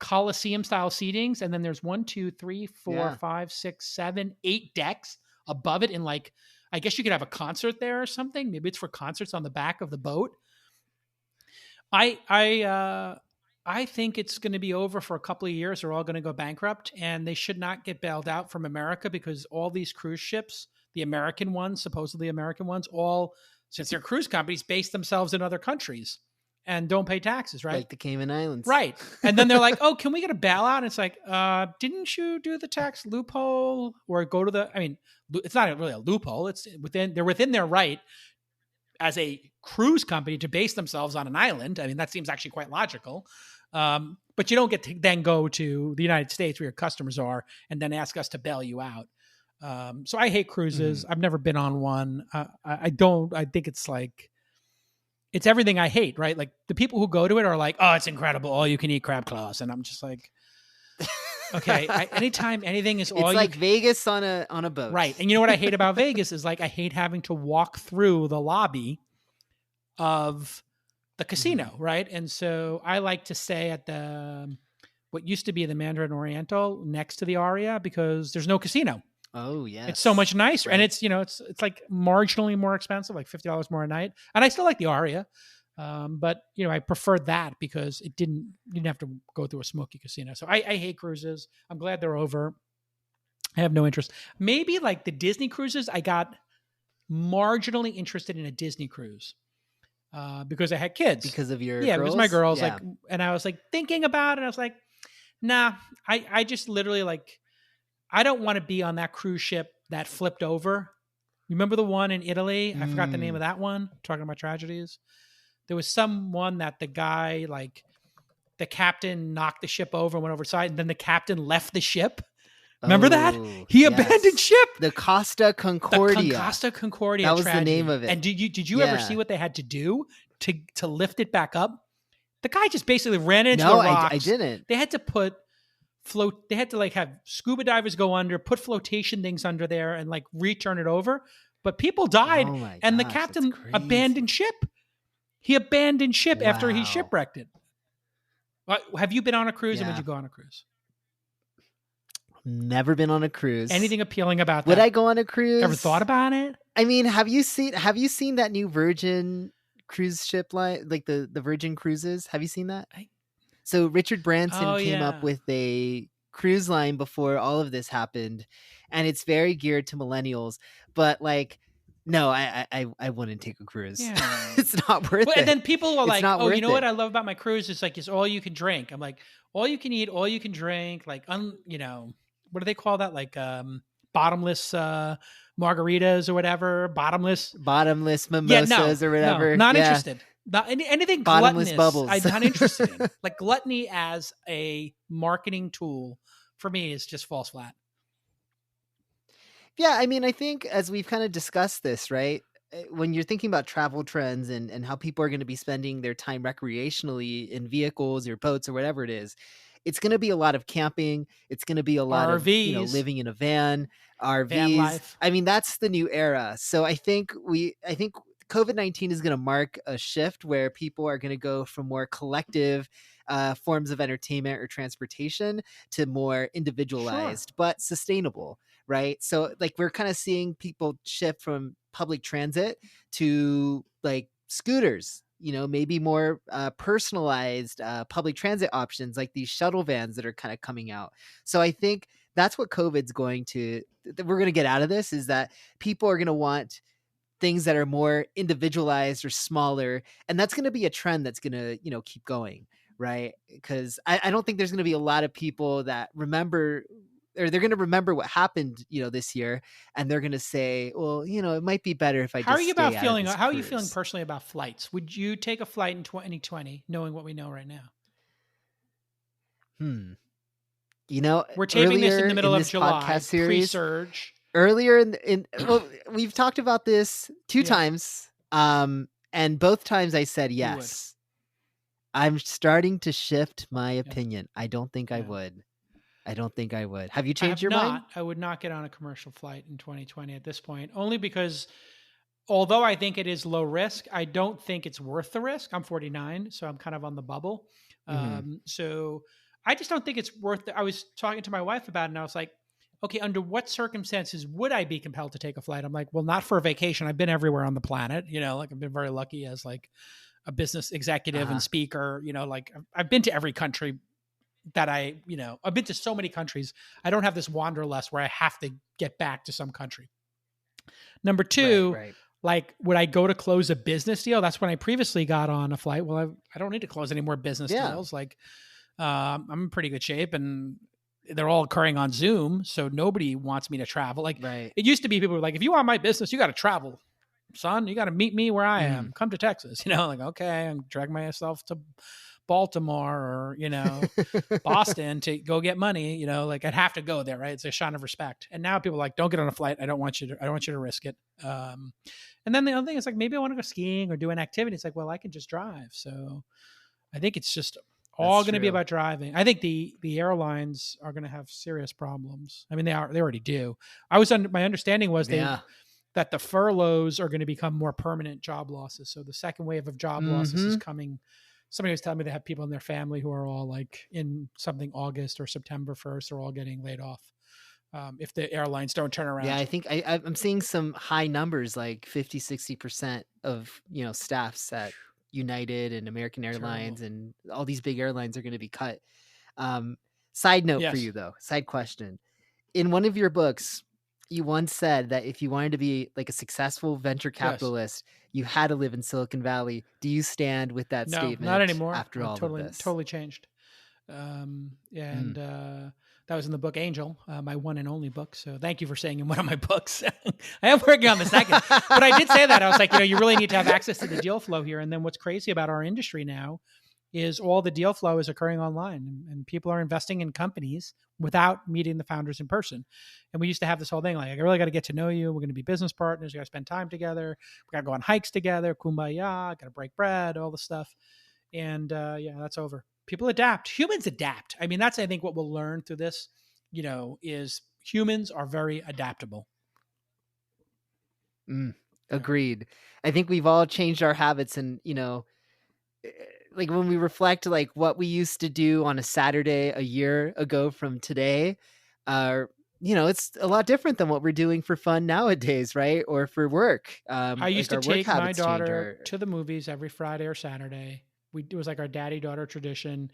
Coliseum style seatings. And then there's 1, 2, 3, 4, 5, 6, 7, 8 decks above it. In like, I guess you could have a concert there or something. Maybe it's for concerts on the back of the boat. I think it's going to be over for a couple of years. They're all going to go bankrupt, and they should not get bailed out from America, because all these cruise ships, the American ones, supposedly American ones, all, since they're cruise companies, base themselves in other countries and don't pay taxes, right? Like the Cayman Islands. Right. And then they're like, oh, can we get a bailout? And it's like, didn't you do the tax loophole or go to it's not really a loophole. They're within their right as a cruise company to base themselves on an island. I mean, that seems actually quite logical. But you don't get to then go to the United States where your customers are and then ask us to bail you out. So I hate cruises. I've never been on one. I think it's like, it's everything I hate, right? Like, the people who go to it are like, oh, it's incredible. All you can eat crab claws. And I'm just like, okay, anytime anything is all, it's like Vegas on a boat. Right. And you know what I hate about Vegas is, like, I hate having to walk through the lobby of the casino, right? And so I like to stay at what used to be the Mandarin Oriental next to the Aria, because there's no casino. Oh yes, it's so much nicer, right. And it's it's like marginally more expensive, like $50 more a night. And I still like the Aria, but I preferred that because you didn't have to go through a smoky casino. So I hate cruises. I'm glad they're over. I have no interest. Maybe like the Disney cruises, I got marginally interested in a Disney cruise. Because I had kids. Because of your girls? Because my girls, yeah. like, and I was like thinking about it. I was like, nah, I just literally, like, I don't want to be on that cruise ship that flipped over. You remember the one in Italy? I forgot the name of that one. Talking about tragedies. There was someone that the guy, like, the captain knocked the ship over and went over the side, and then the captain left the ship. Remember that? He abandoned ship. The Costa Concordia. The Costa Concordia. That was tragedy. the name of it. And did you ever see what they had to do to lift it back up? The guy just basically ran into the rocks. I didn't. They had to put They had to like have scuba divers go under, put flotation things under there, and like return it over. But people died, and the captain abandoned ship. He abandoned ship after he shipwrecked it. Have you been on a cruise, and would you go on a cruise? Never been on a cruise. Anything appealing about that? Would I go on a cruise? Ever thought about it? I mean, have you seen that new Virgin cruise ship line, like the Virgin Cruises? Have you seen that? So Richard Branson Oh came up yeah. with a cruise line before all of this happened, and it's very geared to millennials. But like, no, I wouldn't take a cruise. Yeah. It's not worth Well, and it. then people are It's like, not "Oh, you worth know what it. I love about my cruise? It's all you can drink." I'm like, "All you can eat, all you can drink, like what do they call that? Like bottomless margaritas or whatever, bottomless." Bottomless Yeah, no. mimosas or No, whatever. not Yeah, interested. Not anything bottomless gluttonous, I'm bubbles. not interested in. Like gluttony as a marketing tool for me is just falls flat. Yeah, I mean, I think as we've kind of discussed this, right? When you're thinking about travel trends and how people are going to be spending their time recreationally in vehicles or boats or whatever it is, it's going to be a lot of camping. It's going to be a lot of, RVs, living in a van, van RVs. life. I mean, that's the new era. So I think COVID-19 is going to mark a shift where people are going to go from more collective forms of entertainment or transportation to more Sure. individualized but sustainable, right? So like we're kind of seeing people shift from public transit to like scooters, maybe more personalized public transit options like these shuttle vans that are kind of coming out. So I think that's what COVID's going to that we're going to get out of this is that people are going to want things that are more individualized or smaller, and that's going to be a trend that's going to keep going, right? Because I don't think there's going to be a lot of people that remember or they're going to remember what happened this year, and they're going to say, well, it might be better if I How are just you stay about out of feeling? this How are you feeling cruise. personally about flights? Would you take a flight in 2020, knowing what we know right now? Hmm. We're taping this in Earlier the in middle of this podcast July, series, pre-surge. earlier in well, we've talked about this two Yeah, times, and both times I said you would. yes. I'm starting to shift my Yeah, opinion. I don't think I yeah. would. I don't think I would. Have you I changed have your mind? not. I would not get on a commercial flight in 2020 at this point, only because although I think it is low risk, I don't think it's worth the risk. I'm 49, so I'm kind of on the bubble. Hmm. So I just don't think it's worth it. I was talking to my wife about it, and I was like, okay, under what circumstances would I be compelled to take a flight? I'm like, well, not for a vacation. I've been everywhere on the planet. Like I've been very lucky as like a business executive and Uh-huh. speaker. Like I've been to every country that I've been to so many countries. I don't have this wanderlust where I have to get back to some country. Number Right, two, right. like, would I go to close a business deal? That's when I previously got on a flight. Well, I don't need to close any more business Yeah. deals. Like, I'm in pretty good shape and they're all occurring on Zoom. So nobody wants me to travel. Like, Right. it used to be people were like, if you want my business, you got to travel, son. You got to meet me where I Mm. am. Come to Texas. Like, okay, I'm dragging myself to Baltimore or, Boston to go get money, like I'd have to go there, right? It's a shot of respect. And now people are like, don't get on a flight. I don't want you to risk it. And then the other thing is like, maybe I want to go skiing or do an activity. It's like, well, I can just drive. So I think it's just all That's going to be true. about driving. I think the airlines are going to have serious problems. I mean, they already do. My understanding was Yeah. that the furloughs are going to become more permanent job losses. So the second wave of job losses is Mm-hmm. coming. Somebody was telling me they have people in their family who are all like in something August or September 1st, they're all getting laid off if the airlines don't turn Yeah, around. I think I'm seeing some high numbers like 50-60% of, staffs at United and American Terrible. Airlines and all these big airlines are going to be cut. Um, Side note for Yes. you though, side question. In one of your books, you once said that if you wanted to be like a successful venture Yes. capitalist, you had to live in Silicon Valley. Do you stand with that No, not statement anymore. after I've all of totally, this? totally changed. Mm. And that was in the book Angel, my one and only book. So thank you for saying in one of my books. I am working on the second, but I did say that. I was like, you really need to have access to the deal flow here. And then what's crazy about our industry now is all the deal flow is occurring online and people are investing in companies without meeting the founders in person. And we used to have this whole thing like, I really got to get to know you. We're going to be business partners. We got to spend time together. We got to go on hikes together, kumbaya, got to break bread, all the stuff. And yeah, that's over. People adapt. Humans adapt. I mean, that's, I think, what we'll learn through this, is humans are very adaptable. Mm. Yeah. Agreed. I think we've all changed our habits and, like when we reflect like what we used to do on a Saturday a year ago from today, uh, it's a lot different than what we're doing for fun nowadays, right? Or for work. I used Like to our work take my habits change. daughter Or to the movies every Friday or Saturday. It was like our daddy daughter tradition.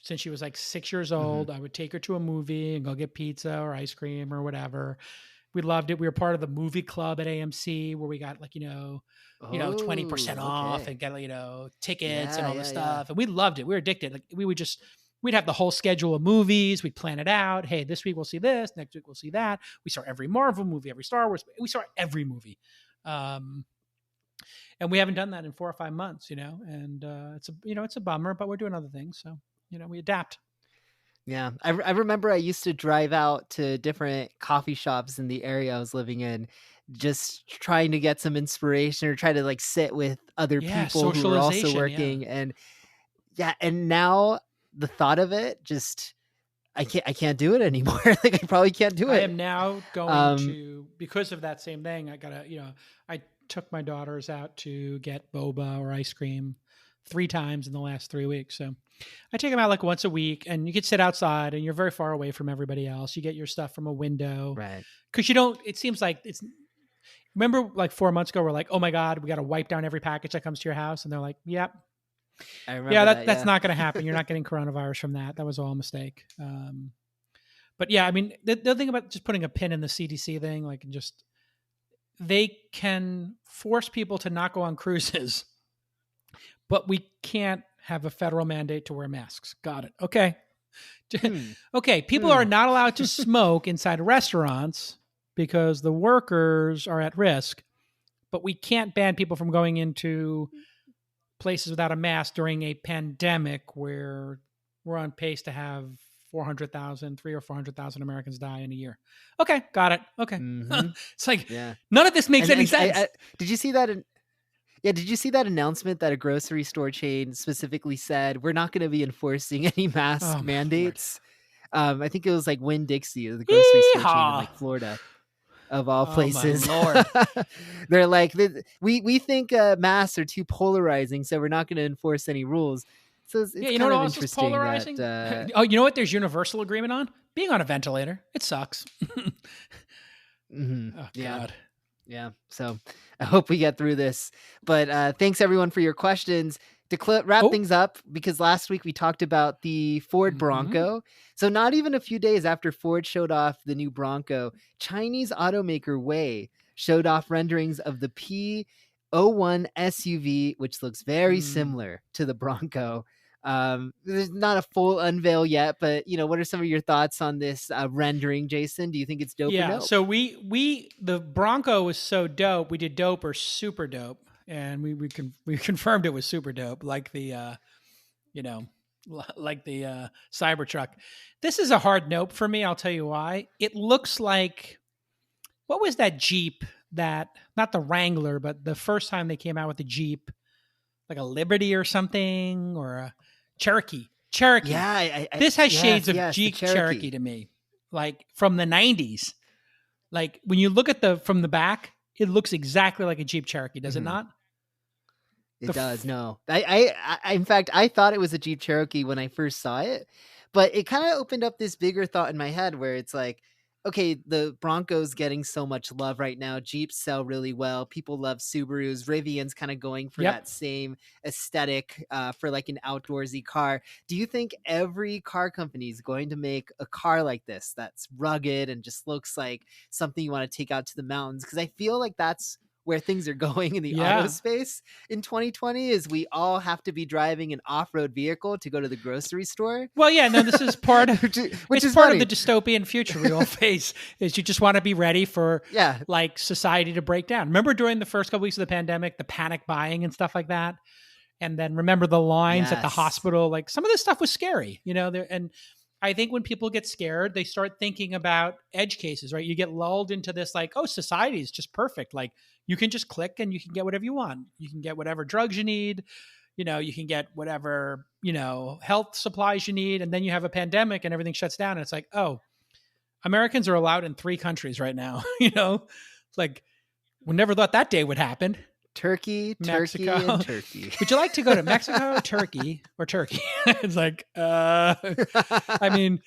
since she was like 6 years Mm-hmm. old. I would take her to a movie and go get pizza or ice cream or whatever. We loved it. We were part of the movie club at AMC where we got like, 20% Oh, off okay. and get, tickets and Yeah, all this yeah, yeah. stuff. And we loved it. We were addicted. Like we'd have the whole schedule of movies. We'd plan it out. Hey, this week we'll see this. Next week we'll see that. We saw every Marvel movie, every Star Wars. We saw every movie. And we haven't done that in 4 or 5 months, and it's a bummer, but we're doing other things. So, we adapt. Yeah, I remember I used to drive out to different coffee shops in the area I was living in, just trying to get some inspiration or try to like sit with other Yeah. people who were also Socialization. Yeah. working. And and now the thought of it just I can't do it anymore. Like I probably can't do it. I am now going to, because of that same thing, I took my daughters out to get boba or ice cream 3 times in the last 3 weeks. So I take them out like once a week, and you could sit outside and you're very far away from everybody else. You get your stuff from a window. Right. Cause it seems like remember like 4 months ago, we're like, oh my God, we got to wipe down every package that comes to your house. And they're like, yep. I remember That's not going to happen. You're not getting coronavirus from that. That was all a mistake. But yeah, I mean, the thing about just putting a pin in the CDC thing, like they can force people to not go on cruises, but we can't have a federal mandate to wear masks. Got it. Okay. Okay. People are not allowed to smoke inside restaurants because the workers are at risk, but we can't ban people from going into places without a mask during a pandemic where we're on pace to have 300,000 or 400,000 Americans die in a year. Okay. Got it. Okay. Mm-hmm. It's like, none of this makes any sense. Did you see that? Did you see that announcement that a grocery store chain specifically said, we're not going to be enforcing any mask mandates? I think it was like Winn-Dixie, the grocery store chain in like Florida. Of all places. My Lord. They're like, we think masks are too polarizing, so we're not going to enforce any rules. So it's you know kind what of else is polarizing? You know what there's universal agreement on? Being on a ventilator. It sucks. Mm-hmm. Oh, God. Yeah. So I hope we get through this. But thanks, everyone, for your questions. To wrap things up, because last week we talked about the Ford Bronco. So not even a few days after Ford showed off the new Bronco, Chinese automaker Wey showed off renderings of the P01 SUV, which looks very similar to the Bronco. There's not a full unveil yet, but what are some of your thoughts on this rendering, Jason? Do you think it's dope or no? So the Bronco was so dope. We did dope or super dope. And we confirmed it was super dope, like the Cybertruck. This is a hard nope for me. I'll tell you why. It looks like, what was that Jeep that, not the Wrangler, but the first time they came out with the Jeep, like a Liberty or something, or a Cherokee. Yeah, this has shades of Jeep Cherokee to me, like from the 90s. Like when you look at from the back, it looks exactly like a Jeep Cherokee, does it not? It does. No, I in fact, I thought it was a Jeep Cherokee when I first saw it, but it kind of opened up this bigger thought in my head where it's like, okay, the Bronco's getting so much love right now. Jeeps sell really well. People love Subarus. Rivian's kind of going for that same aesthetic for like an outdoorsy car. Do you think every car company is going to make a car like this that's rugged and just looks like something you want to take out to the mountains? Because I feel like that's where things are going in the auto space in 2020 is we all have to be driving an off-road vehicle to go to the grocery store. Well, yeah, no, this is part of which is part funny. of the dystopian future we all face is you just want to be ready for like society to break down. Remember during the first couple weeks of the pandemic, the panic buying and stuff like that? And then remember the lines at the hospital, like some of this stuff was scary, and I think when people get scared, they start thinking about edge cases, right? You get lulled into this like, oh, society is just perfect. Like you can just click and you can get whatever you want. You can get whatever drugs you need. You can get whatever, health supplies you need. And then you have a pandemic and everything shuts down. And it's like, oh, Americans are allowed in 3 countries right now. Like we never thought that day would happen. Turkey, Mexico. and Turkey. Would you like to go to Mexico, Turkey, or Turkey? It's like, I mean,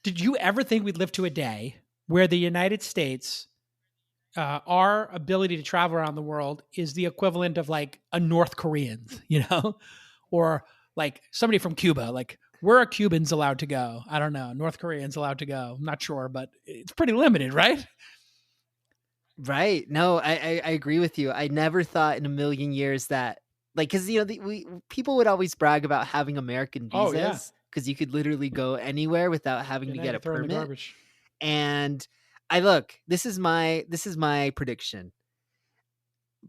did you ever think we'd live to a day where the United States, our ability to travel around the world is the equivalent of like a North Korean, or like somebody from Cuba? Like Where are Cubans allowed to go? I don't know. North Koreans allowed to go? I'm not sure, but it's pretty limited, right? Right. No, I agree with you. I never thought in a million years that, like, because people would always brag about having American Oh yeah, visas because you could literally go anywhere without having to now get you a throw in the permit. garbage. And this is my prediction.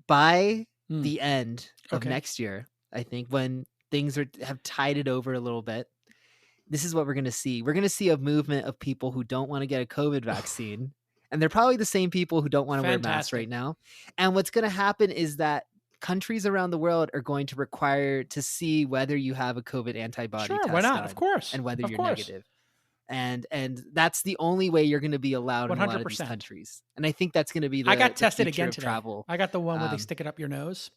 By Mm. the end of Okay. next year, I think when things have tided over a little bit, this is what we're going to see. We're going to see a movement of people who don't want to get a COVID vaccine. And they're probably the same people who don't want to wear masks right now. And what's going to happen is that countries around the world are going to require to see whether you have a COVID antibody Sure, test why not? done, Of course. and whether Of you're course. negative. And that's the only way you're going to be allowed in a lot of these 100%. countries. And I think that's going to be I got tested future again of today. travel. I got the one where they stick it up your nose.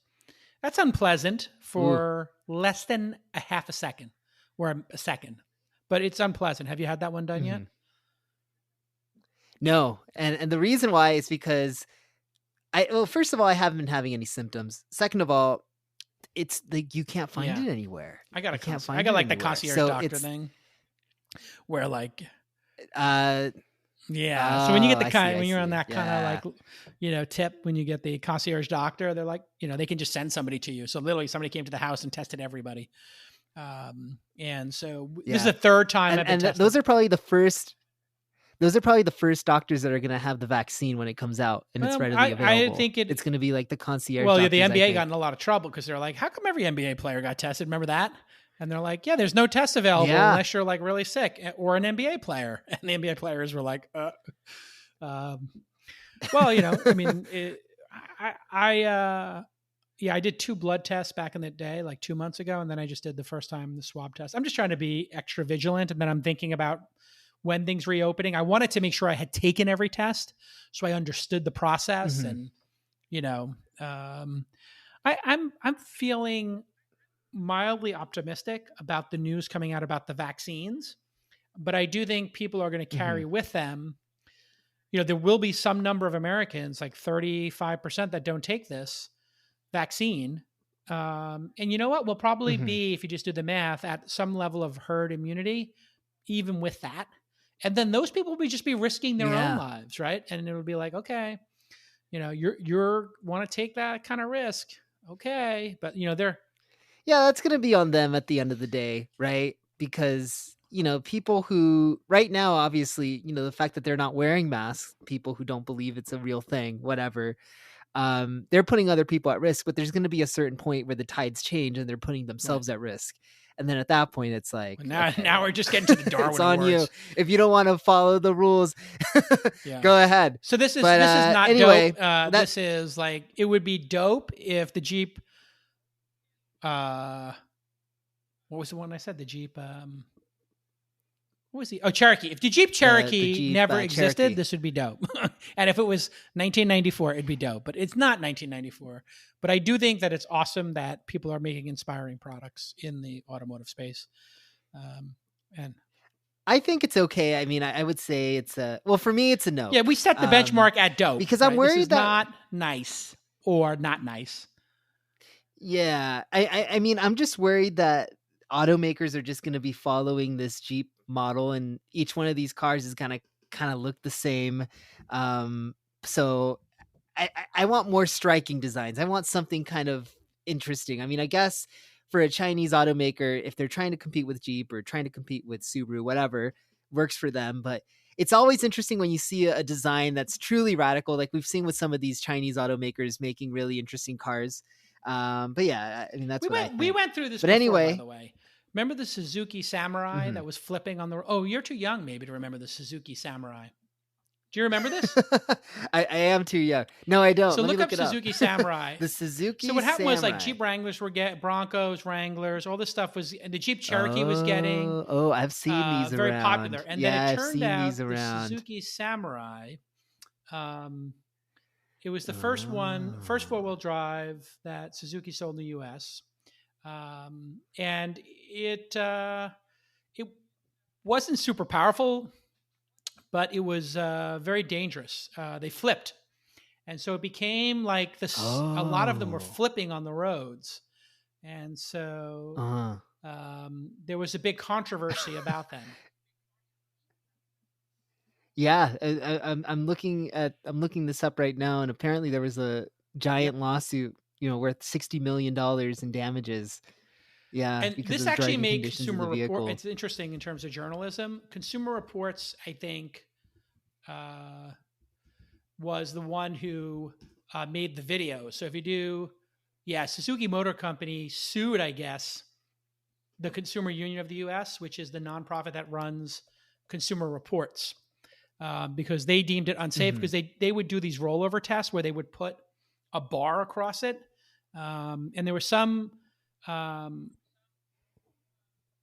That's unpleasant for less than a half a second or a second, but it's unpleasant. Have you had that one done yet? No. And the reason why is because first of all, I haven't been having any symptoms. Second of all, it's like you can't find it anywhere. I got I got like the concierge doctor thing where like so when you get the when you're on that kind of like tip, when you get the concierge doctor, they're like, they can just send somebody to you. So literally somebody came to the house and tested everybody. And so this is the third time I've been tested. Those are probably the first doctors that are going to have the vaccine when it comes out and it's readily available. I think it's going to be like the concierge. Well, doctors, the NBA got in a lot of trouble because they're like, how come every NBA player got tested? Remember that? And they're like, yeah, there's no test available unless you're like really sick or an NBA player. And the NBA players were like, well, I mean, I did 2 blood tests back in the day, like 2 months ago. And then I just did the first time the swab test. I'm just trying to be extra vigilant. And then I'm thinking about when things reopening. I wanted to make sure I had taken every test so I understood the process. And, I'm feeling mildly optimistic about the news coming out about the vaccines, but I do think people are going to carry with them, there will be some number of Americans, like 35%, that don't take this vaccine. And you know what? We'll probably be, if you just do the math, at some level of herd immunity, even with that. And then those people will just be risking their own lives, right? And it'll be like, okay, you're want to take that kind of risk. Okay. But that's going to be on them at the end of the day, right? Because, people who right now, obviously, the fact that they're not wearing masks, people who don't believe it's a real thing, whatever, they're putting other people at risk, but there's going to be a certain point where the tides change and they're putting themselves at risk. And then at that point, it's like, well, now we're just getting to the Darwin it's on Awards. you. If you don't want to follow the rules, go ahead. So this is not anyway, dope. This is like, it would be dope if the Jeep, what was the one I said? The Jeep, what was the? Oh, Cherokee. If the Jeep Cherokee Jeep, never existed, Cherokee. This would be dope. And if it was 1994, it'd be dope. But it's not 1994. But I do think that it's awesome that people are making inspiring products in the automotive space. And I think it's okay. I mean, I would say it's for me, it's a no. Yeah, we set the benchmark at dope. Because I'm worried this is that not nice or not nice. Yeah. I mean, I'm just worried that automakers are just going to be following this Jeep model, and each one of these cars is kind of look the same. So I want more striking designs. I want something kind of interesting. I mean, I guess for a Chinese automaker, if they're trying to compete with Jeep or trying to compete with Subaru, whatever works for them. But it's always interesting when you see a design that's truly radical, like we've seen with some of these Chinese automakers making really interesting cars. But yeah, I mean, that's we went through this. But before, anyway, by the way, remember the Suzuki Samurai that was flipping on the? Oh, you're too young maybe to remember the Suzuki Samurai. Do you remember this? I am too young. No, I don't. So look up Suzuki Samurai. The Suzuki. So what happened Samurai. was like Jeep Wranglers were Broncos, Wranglers, all this stuff was, and the Jeep Cherokee was getting. Oh, I've seen these very around. popular, and then it turned out these around. the Suzuki Samurai. It was the first 4-wheel drive that Suzuki sold in the U.S. And it wasn't super powerful, but it was very dangerous. They flipped, and so it became like this. A lot of them were flipping on the roads, and so there was a big controversy about them. Yeah, I'm looking this up right now, and apparently there was a giant lawsuit, worth $60 million in damages. Yeah, And because this of the actually driving made conditions of Consumer the Report. vehicle. It's interesting in terms of journalism. Consumer Reports, I think, was the one who made the video. So if you do, Suzuki Motor Company sued, I guess, the Consumer Union of the U.S., which is the nonprofit that runs Consumer Reports, because they deemed it unsafe, because they would do these rollover tests where they would put a bar across it. And there was some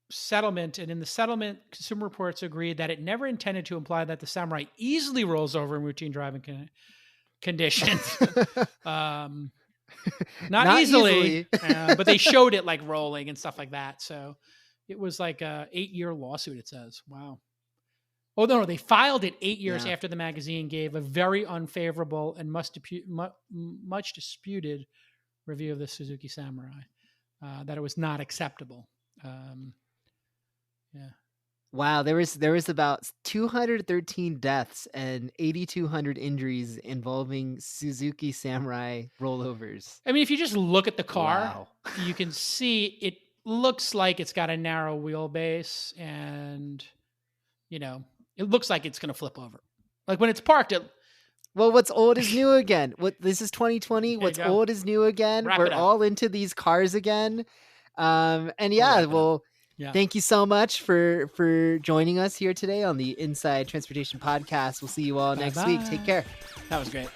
settlement, and in the settlement, Consumer Reports agreed that it never intended to imply that the Samurai easily rolls over in routine driving conditions. Not easily. But they showed it like rolling and stuff like that. So it was like a 8-year lawsuit, it says. Wow. Oh, no, they filed it 8 years after the magazine gave a very unfavorable and much disputed review of the Suzuki Samurai, that it was not acceptable. Wow, there was about 213 deaths and 8,200 injuries involving Suzuki Samurai rollovers. I mean, if you just look at the car, you can see it looks like it's got a narrow wheelbase, and it looks like it's going to flip over. Like when it's parked, well, what's old is new again. This is 2020. What's old is new again. We're all into these cars again. Thank you so much for joining us here today on the Inside Transportation Podcast. We'll see you all next week. Take care. That was great.